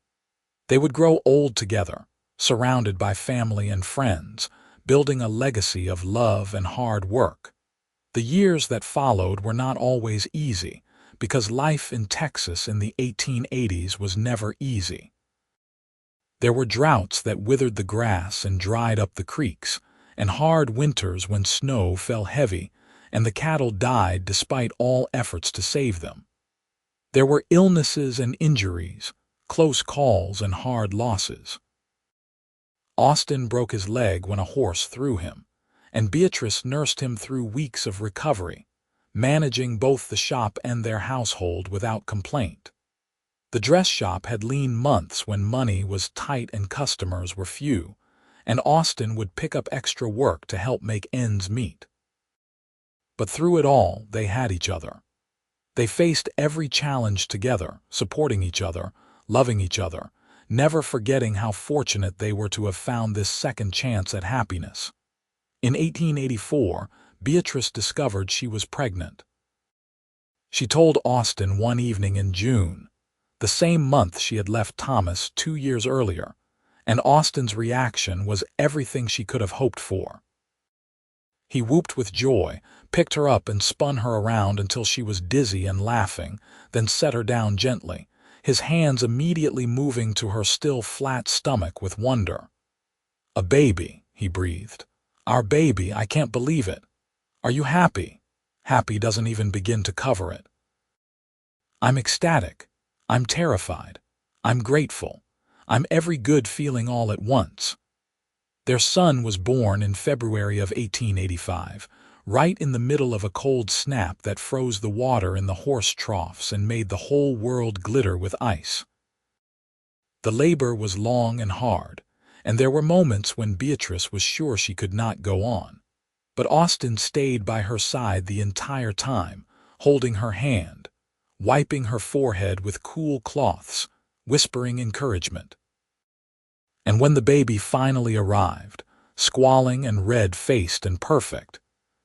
They would grow old together, surrounded by family and friends, building a legacy of love and hard work. The years that followed were not always easy, because life in Texas in the 1880s was never easy. There were droughts that withered the grass and dried up the creeks, and hard winters when snow fell heavy, and the cattle died despite all efforts to save them. There were illnesses and injuries, close calls and hard losses. Austin broke his leg when a horse threw him, and Beatrice nursed him through weeks of recovery, managing both the shop and their household without complaint. The dress shop had lean months when money was tight and customers were few, and Austin would pick up extra work to help make ends meet. But through it all, they had each other. They faced every challenge together, supporting each other, loving each other, never forgetting how fortunate they were to have found this second chance at happiness. In 1884, Beatrice discovered she was pregnant. She told Austin one evening in June, the same month she had left Thomas 2 years earlier, and Austin's reaction was everything she could have hoped for. He whooped with joy, picked her up and spun her around until she was dizzy and laughing, then set her down gently, his hands immediately moving to her still flat stomach with wonder. "A baby," he breathed. "Our baby, I can't believe it. Are you happy?" Happy doesn't even begin to cover it. "I'm ecstatic. I'm terrified. I'm grateful. I'm every good feeling all at once." Their son was born in February of 1885, right in the middle of a cold snap that froze the water in the horse troughs and made the whole world glitter with ice. The labor was long and hard, and there were moments when Beatrice was sure she could not go on. But Austin stayed by her side the entire time, holding her hand, wiping her forehead with cool cloths, whispering encouragement. And when the baby finally arrived, squalling and red-faced and perfect,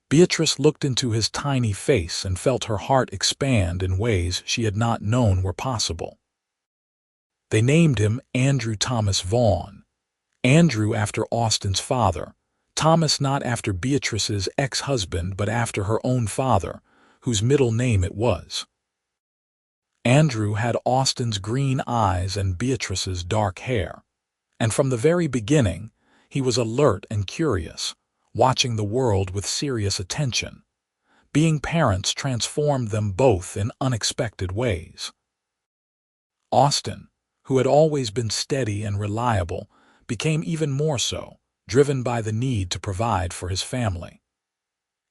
Beatrice looked into his tiny face and felt her heart expand in ways she had not known were possible. They named him Andrew Thomas Vaughn, Andrew after Austin's father, Thomas not after Beatrice's ex-husband but after her own father, whose middle name it was. Andrew had Austin's green eyes and Beatrice's dark hair, and from the very beginning he was alert and curious, watching the world with serious attention. Being parents transformed them both in unexpected ways. Austin, who had always been steady and reliable, became even more so, driven by the need to provide for his family.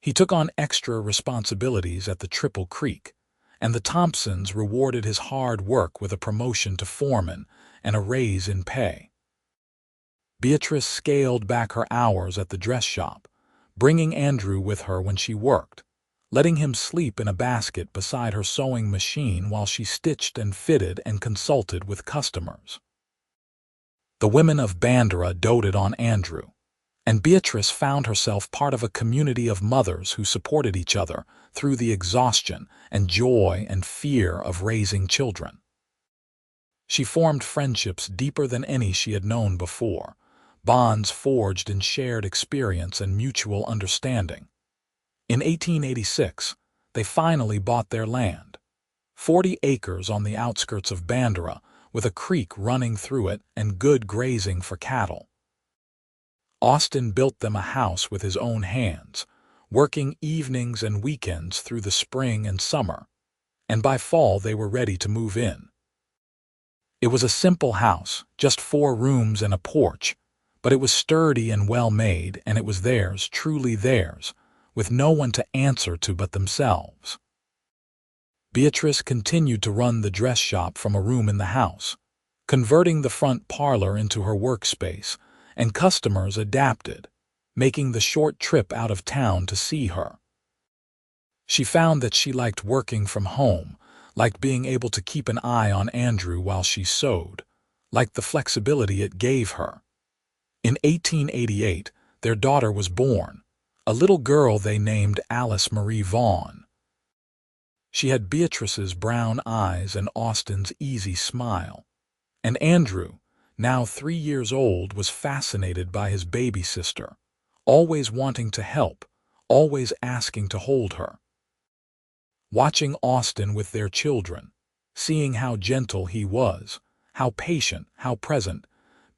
He took on extra responsibilities at the Triple Creek, and the Thompsons rewarded his hard work with a promotion to foreman and a raise in pay. Beatrice scaled back her hours at the dress shop, bringing Andrew with her when she worked, letting him sleep in a basket beside her sewing machine while she stitched and fitted and consulted with customers. The women of Bandera doted on Andrew, and Beatrice found herself part of a community of mothers who supported each other through the exhaustion and joy and fear of raising children. She formed friendships deeper than any she had known before, bonds forged in shared experience and mutual understanding. In 1886, they finally bought their land, 40 acres on the outskirts of Bandera, with a creek running through it and good grazing for cattle. Austin built them a house with his own hands, working evenings and weekends through the spring and summer, and by fall they were ready to move in. It was a simple house, just 4 rooms and a porch, but it was sturdy and well-made, and it was theirs, truly theirs, with no one to answer to but themselves. Beatrice continued to run the dress shop from a room in the house, converting the front parlor into her workspace, and customers adapted, making the short trip out of town to see her. She found that she liked working from home, liked being able to keep an eye on Andrew while she sewed, liked the flexibility it gave her. In 1888, their daughter was born, a little girl they named Alice Marie Vaughn. She had Beatrice's brown eyes and Austin's easy smile, and Andrew, now 3 years old, was fascinated by his baby sister, always wanting to help, always asking to hold her. Watching Austin with their children, seeing how gentle he was, how patient, how present,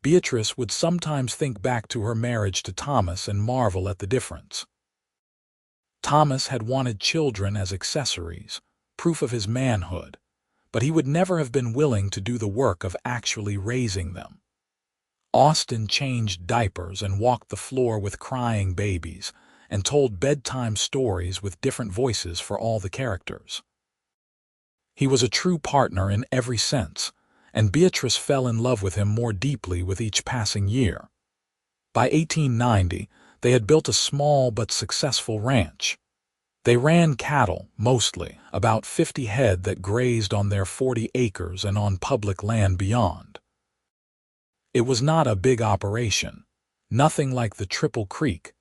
Beatrice would sometimes think back to her marriage to Thomas and marvel at the difference. Thomas had wanted children as accessories, proof of his manhood, but he would never have been willing to do the work of actually raising them. Austin changed diapers and walked the floor with crying babies, and told bedtime stories with different voices for all the characters. He was a true partner in every sense, and Beatrice fell in love with him more deeply with each passing year. By 1890, they had built a small but successful ranch. They ran cattle, mostly, about 50 head that grazed on their 40 acres and on public land beyond. It was not a big operation, nothing like the Triple Creek,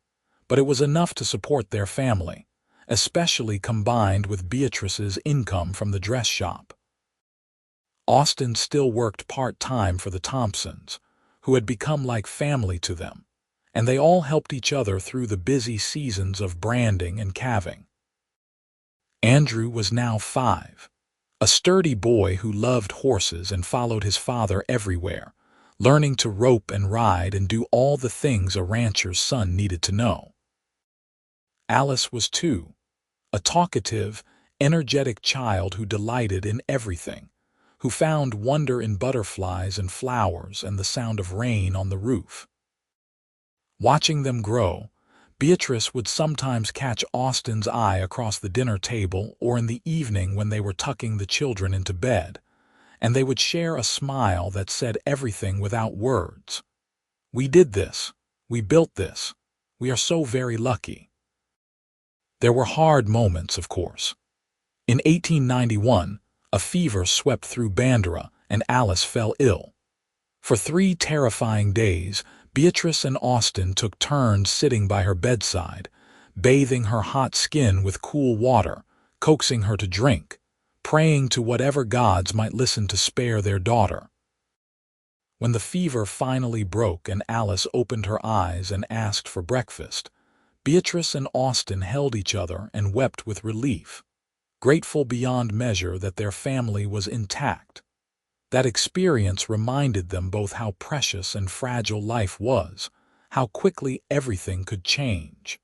but it was enough to support their family, especially combined with Beatrice's income from the dress shop. Austin still worked part-time for the Thompsons, who had become like family to them, and they all helped each other through the busy seasons of branding and calving. Andrew was now 5, a sturdy boy who loved horses and followed his father everywhere, learning to rope and ride and do all the things a rancher's son needed to know. Alice was 2, a talkative, energetic child who delighted in everything, who found wonder in butterflies and flowers and the sound of rain on the roof. Watching them grow, Beatrice would sometimes catch Austin's eye across the dinner table or in the evening when they were tucking the children into bed, and they would share a smile that said everything without words. "We did this. We built this. We are so very lucky." There were hard moments, of course. In 1891, a fever swept through Bandera and Alice fell ill. For 3 terrifying days, Beatrice and Austin took turns sitting by her bedside, bathing her hot skin with cool water, coaxing her to drink, praying to whatever gods might listen to spare their daughter. When the fever finally broke and Alice opened her eyes and asked for breakfast, Beatrice and Austin held each other and wept with relief, grateful beyond measure that their family was intact. That experience reminded them both how precious and fragile life was, how quickly everything could change.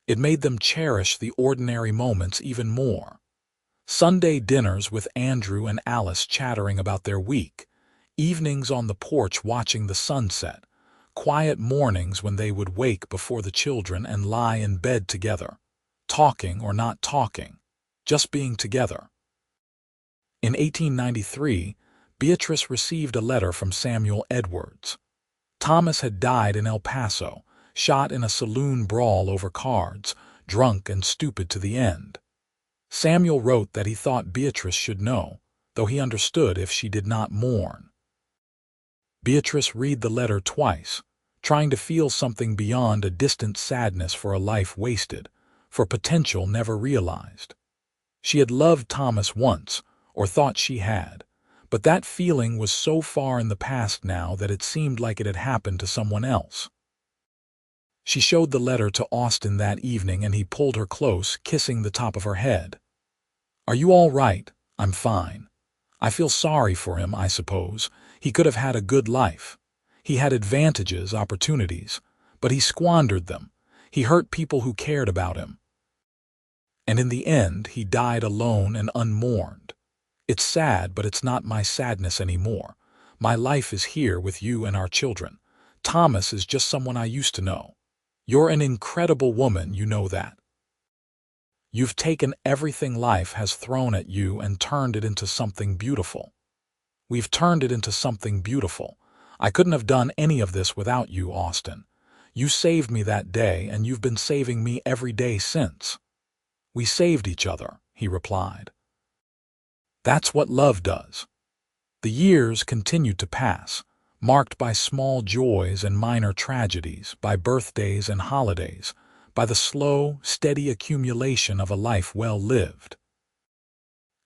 It made them cherish the ordinary moments even more. Sunday dinners with Andrew and Alice chattering about their week, evenings on the porch watching the sunset, quiet mornings when they would wake before the children and lie in bed together, talking or not talking, just being together. In 1893, Beatrice received a letter from Samuel Edwards. Thomas had died in El Paso, shot in a saloon brawl over cards, drunk and stupid to the end. Samuel wrote that he thought Beatrice should know, though he understood if she did not mourn. Beatrice read the letter twice, trying to feel something beyond a distant sadness for a life wasted, for potential never realized. She had loved Thomas once, or thought she had, but that feeling was so far in the past now that it seemed like it had happened to someone else. She showed the letter to Austin that evening and he pulled her close, kissing the top of her head. "Are you all right?" "I'm fine. I feel sorry for him, I suppose. He could have had a good life. He had advantages, opportunities, but he squandered them. He hurt people who cared about him. And in the end, he died alone and unmourned. It's sad, but it's not my sadness anymore. My life is here with you and our children. Thomas is just someone I used to know. You're an incredible woman, you know that. You've taken everything life has thrown at you and turned it into something beautiful. We've turned it into something beautiful. I couldn't have done any of this without you, Austin. You saved me that day, and you've been saving me every day since." "We saved each other," he replied. That's what love does. The years continued to pass, marked by small joys and minor tragedies, by birthdays and holidays, by the slow, steady accumulation of a life well lived.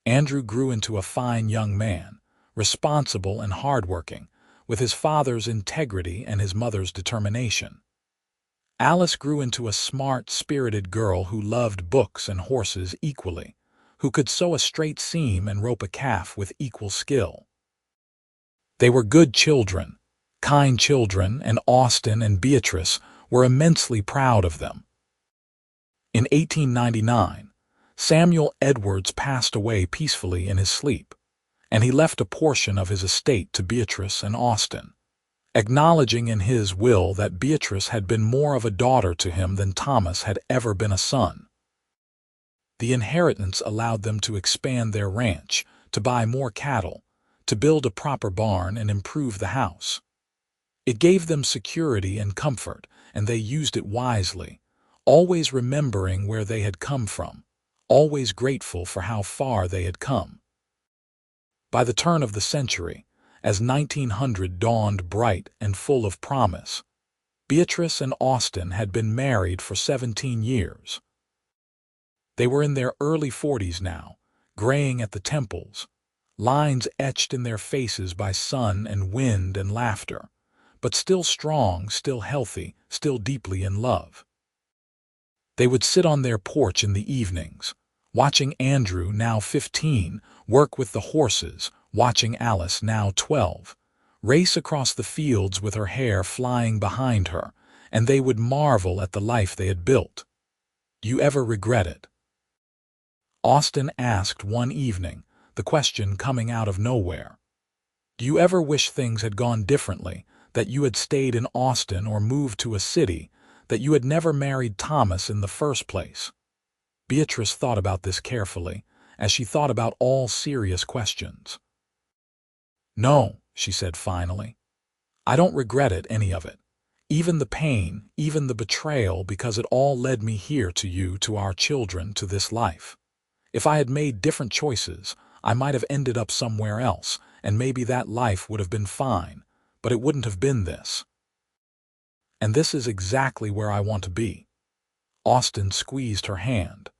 Andrew grew into a fine young man, responsible and hardworking, with his father's integrity and his mother's determination. Alice grew into a smart, spirited girl who loved books and horses equally, who could sew a straight seam and rope a calf with equal skill. They were good children, kind children, and Austin and Beatrice were immensely proud of them. In 1899, Samuel Edwards passed away peacefully in his sleep, and he left a portion of his estate to Beatrice and Austin, acknowledging in his will that Beatrice had been more of a daughter to him than Thomas had ever been a son. The inheritance allowed them to expand their ranch, to buy more cattle, to build a proper barn and improve the house. It gave them security and comfort, and they used it wisely, always remembering where they had come from, always grateful for how far they had come. By the turn of the century, as 1900 dawned bright and full of promise. Beatrice and Austin had been married for 17 years. They were in their early 40s now, graying at the temples, lines etched in their faces by sun and wind and laughter, but still strong, still healthy, still deeply in love. They would sit on their porch in the evenings, watching Andrew, now 15, work with the horses, watching Alice, now 12, race across the fields with her hair flying behind her, and they would marvel at the life they had built. "Do you ever regret it?" Austin asked one evening, the question coming out of nowhere. "Do you ever wish things had gone differently, that you had stayed in Austin or moved to a city, that you had never married Thomas in the first place?" Beatrice thought about this carefully, as she thought about all serious questions. "No," she said finally. "I don't regret it, any of it. Even the pain, even the betrayal, because it all led me here to you, to our children, to this life. If I had made different choices, I might have ended up somewhere else, and maybe that life would have been fine, but it wouldn't have been this. And this is exactly where I want to be." Austin squeezed her hand.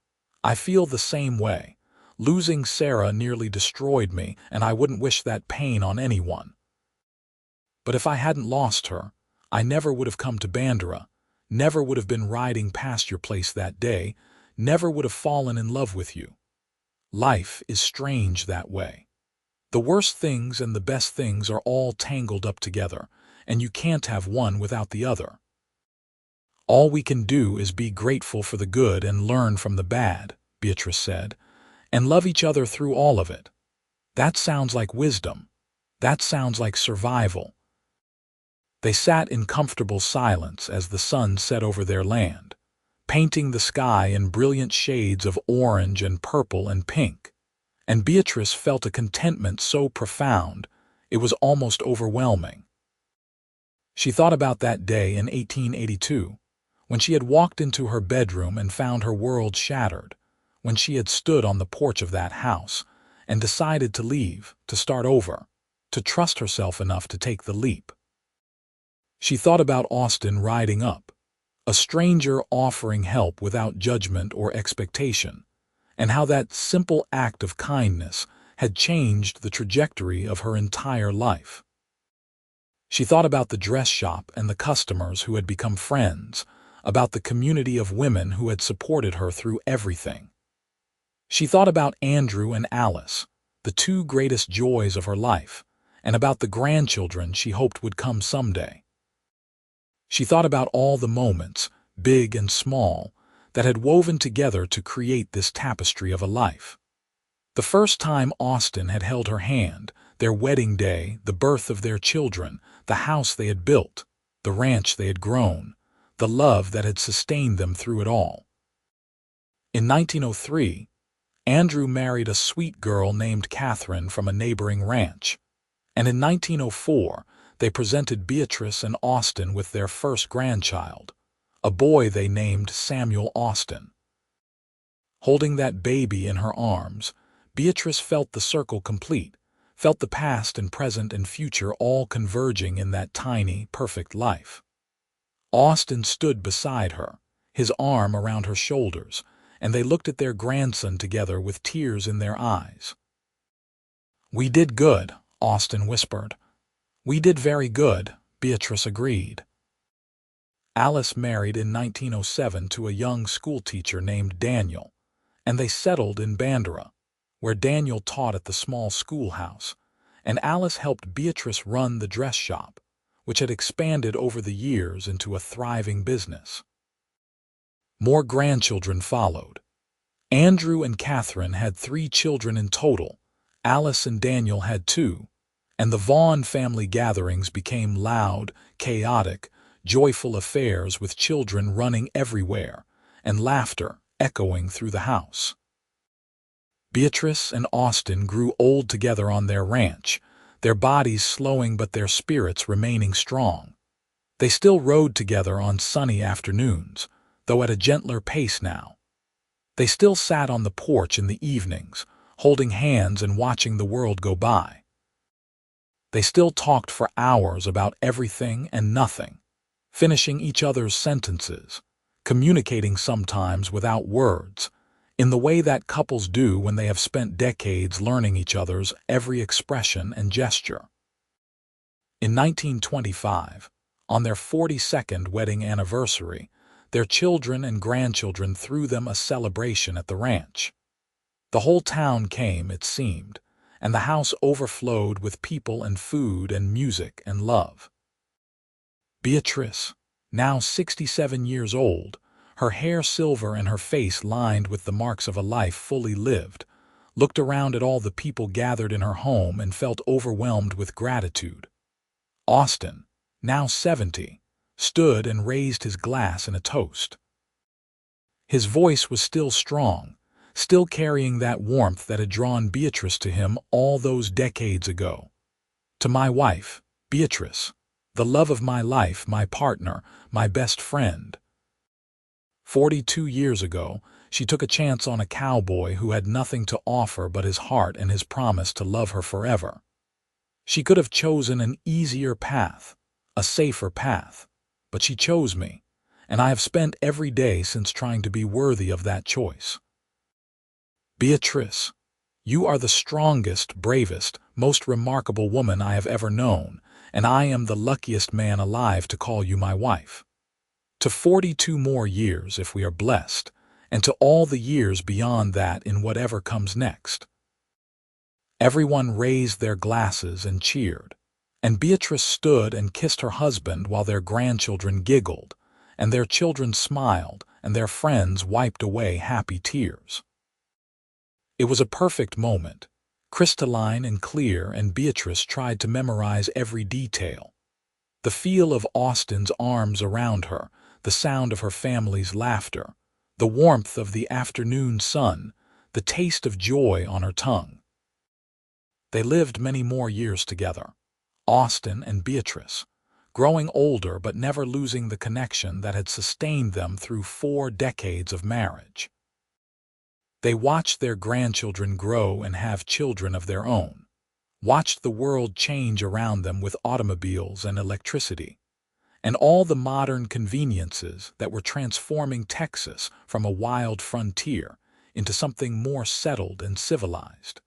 "I feel the same way. Losing Sarah nearly destroyed me, and I wouldn't wish that pain on anyone. But if I hadn't lost her, I never would have come to Bandera, never would have been riding past your place that day, never would have fallen in love with you. Life is strange that way. The worst things and the best things are all tangled up together, and you can't have one without the other. All we can do is be grateful for the good and learn from the bad," Beatrice said, "and love each other through all of it. That sounds like wisdom. That sounds like survival." They sat in comfortable silence as the sun set over their land, painting the sky in brilliant shades of orange and purple and pink, and Beatrice felt a contentment so profound it was almost overwhelming. She thought about that day in 1882, when she had walked into her bedroom and found her world shattered, when she had stood on the porch of that house and decided to leave, to start over, to trust herself enough to take the leap. She thought about Austin riding up, a stranger offering help without judgment or expectation, and how that simple act of kindness had changed the trajectory of her entire life. She thought about the dress shop and the customers who had become friends, about the community of women who had supported her through everything. She thought about Andrew and Alice, the two greatest joys of her life, and about the grandchildren she hoped would come someday. She thought about all the moments, big and small, that had woven together to create this tapestry of a life. The first time Austin had held her hand, their wedding day, the birth of their children, the house they had built, the ranch they had grown, the love that had sustained them through it all. In 1903, Andrew married a sweet girl named Catherine from a neighboring ranch, and in 1904 they presented Beatrice and Austin with their first grandchild, a boy they named Samuel Austin. Holding that baby in her arms, Beatrice felt the circle complete, felt the past and present and future all converging in that tiny, perfect life. Austin stood beside her, his arm around her shoulders, and they looked at their grandson together with tears in their eyes. "We did good," Austin whispered. "We did very good," Beatrice agreed. Alice married in 1907 to a young schoolteacher named Daniel, and they settled in Bandera, where Daniel taught at the small schoolhouse, and Alice helped Beatrice run the dress shop, which had expanded over the years into a thriving business. More grandchildren followed. Andrew and Catherine had 3 children in total, Alice and Daniel had 2, and the Vaughn family gatherings became loud, chaotic, joyful affairs with children running everywhere and laughter echoing through the house. Beatrice and Austin grew old together on their ranch, their bodies slowing but their spirits remaining strong. They still rode together on sunny afternoons, though at a gentler pace now. They still sat on the porch in the evenings, holding hands and watching the world go by. They still talked for hours about everything and nothing, finishing each other's sentences, communicating sometimes without words, in the way that couples do when they have spent decades learning each other's every expression and gesture. In 1925, on their 42nd wedding anniversary, their children and grandchildren threw them a celebration at the ranch. The whole town came, it seemed, and the house overflowed with people and food and music and love. Beatrice, now 67 years old, her hair silver and her face lined with the marks of a life fully lived, looked around at all the people gathered in her home and felt overwhelmed with gratitude. Austin, now 70, stood and raised his glass in a toast. His voice was still strong, still carrying that warmth that had drawn Beatrice to him all those decades ago. To my wife, Beatrice, the love of my life, my partner, my best friend. 42 years ago, she took a chance on a cowboy who had nothing to offer but his heart and his promise to love her forever. She could have chosen an easier path, a safer path, but she chose me, and I have spent every day since trying to be worthy of that choice. Beatrice, you are the strongest, bravest, most remarkable woman I have ever known, and I am the luckiest man alive to call you my wife. To 42 more years if we are blessed, and to all the years beyond that in whatever comes next. Everyone raised their glasses and cheered, and Beatrice stood and kissed her husband while their grandchildren giggled, and their children smiled, and their friends wiped away happy tears. It was a perfect moment, crystalline and clear, and Beatrice tried to memorize every detail. The feel of Austin's arms around her, the sound of her family's laughter, the warmth of the afternoon sun, the taste of joy on her tongue. They lived many more years together, Austin and Beatrice, growing older but never losing the connection that had sustained them through 4 decades of marriage. They watched their grandchildren grow and have children of their own, watched the world change around them with automobiles and electricity, and all the modern conveniences that were transforming Texas from a wild frontier into something more settled and civilized.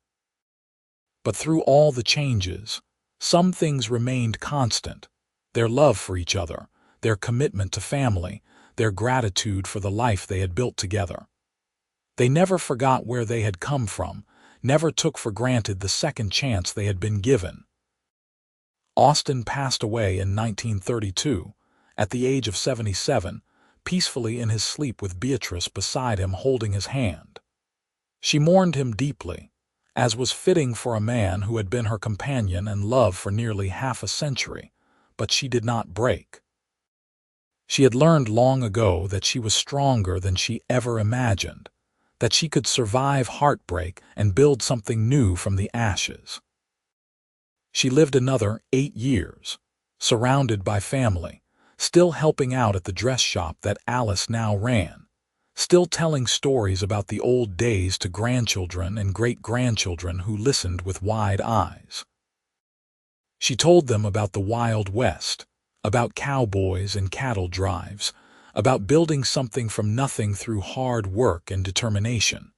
But through all the changes, some things remained constant: their love for each other, their commitment to family, their gratitude for the life they had built together. They never forgot where they had come from, never took for granted the second chance they had been given. Austin passed away in 1932, at the age of 77, peacefully in his sleep with Beatrice beside him holding his hand. She mourned him deeply, as was fitting for a man who had been her companion and love for nearly half a century, but she did not break. She had learned long ago that she was stronger than she ever imagined, that she could survive heartbreak and build something new from the ashes. She lived another 8 years, surrounded by family, still helping out at the dress shop that Alice now ran, still telling stories about the old days to grandchildren and great-grandchildren who listened with wide eyes. She told them about the Wild West, about cowboys and cattle drives, about building something from nothing through hard work and determination.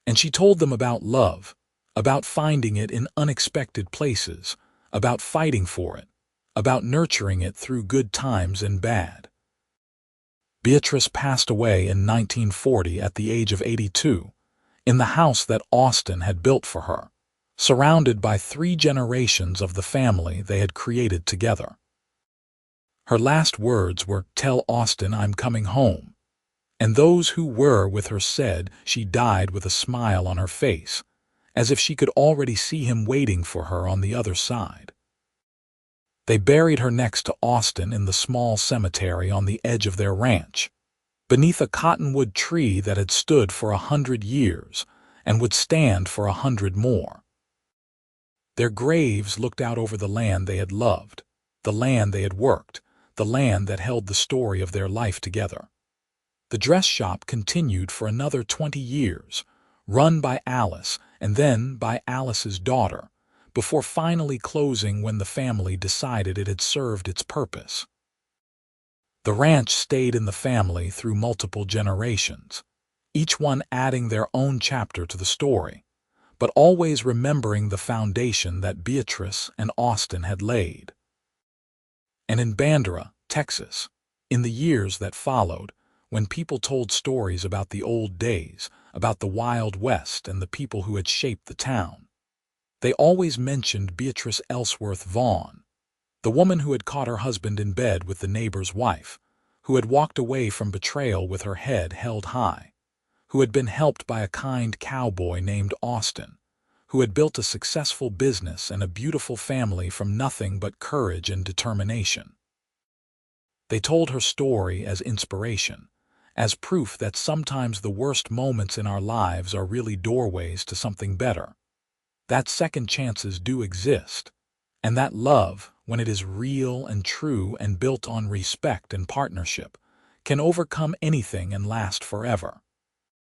And she told them about love, about finding it in unexpected places, about fighting for it, about nurturing it through good times and bad. Beatrice passed away in 1940 at the age of 82, in the house that Austin had built for her, surrounded by 3 generations of the family they had created together. Her last words were, "Tell Austin I'm coming home," and those who were with her said she died with a smile on her face, as if she could already see him waiting for her on the other side. They buried her next to Austin in the small cemetery on the edge of their ranch, beneath a cottonwood tree that had stood for 100 years and would stand for 100 more. Their graves looked out over the land they had loved, the land they had worked, the land that held the story of their life together. The dress shop continued for another 20 years, run by Alice and then by Alice's daughter, before finally closing when the family decided it had served its purpose. The ranch stayed in the family through multiple generations, each one adding their own chapter to the story, but always remembering the foundation that Beatrice and Austin had laid. And in Bandera, Texas, in the years that followed, when people told stories about the old days, about the Wild West and the people who had shaped the town, they always mentioned Beatrice Ellsworth Vaughn, the woman who had caught her husband in bed with the neighbor's wife, who had walked away from betrayal with her head held high, who had been helped by a kind cowboy named Austin, who had built a successful business and a beautiful family from nothing but courage and determination. They told her story as inspiration, as proof that sometimes the worst moments in our lives are really doorways to something better, that second chances do exist, and that love, when it is real and true and built on respect and partnership, can overcome anything and last forever.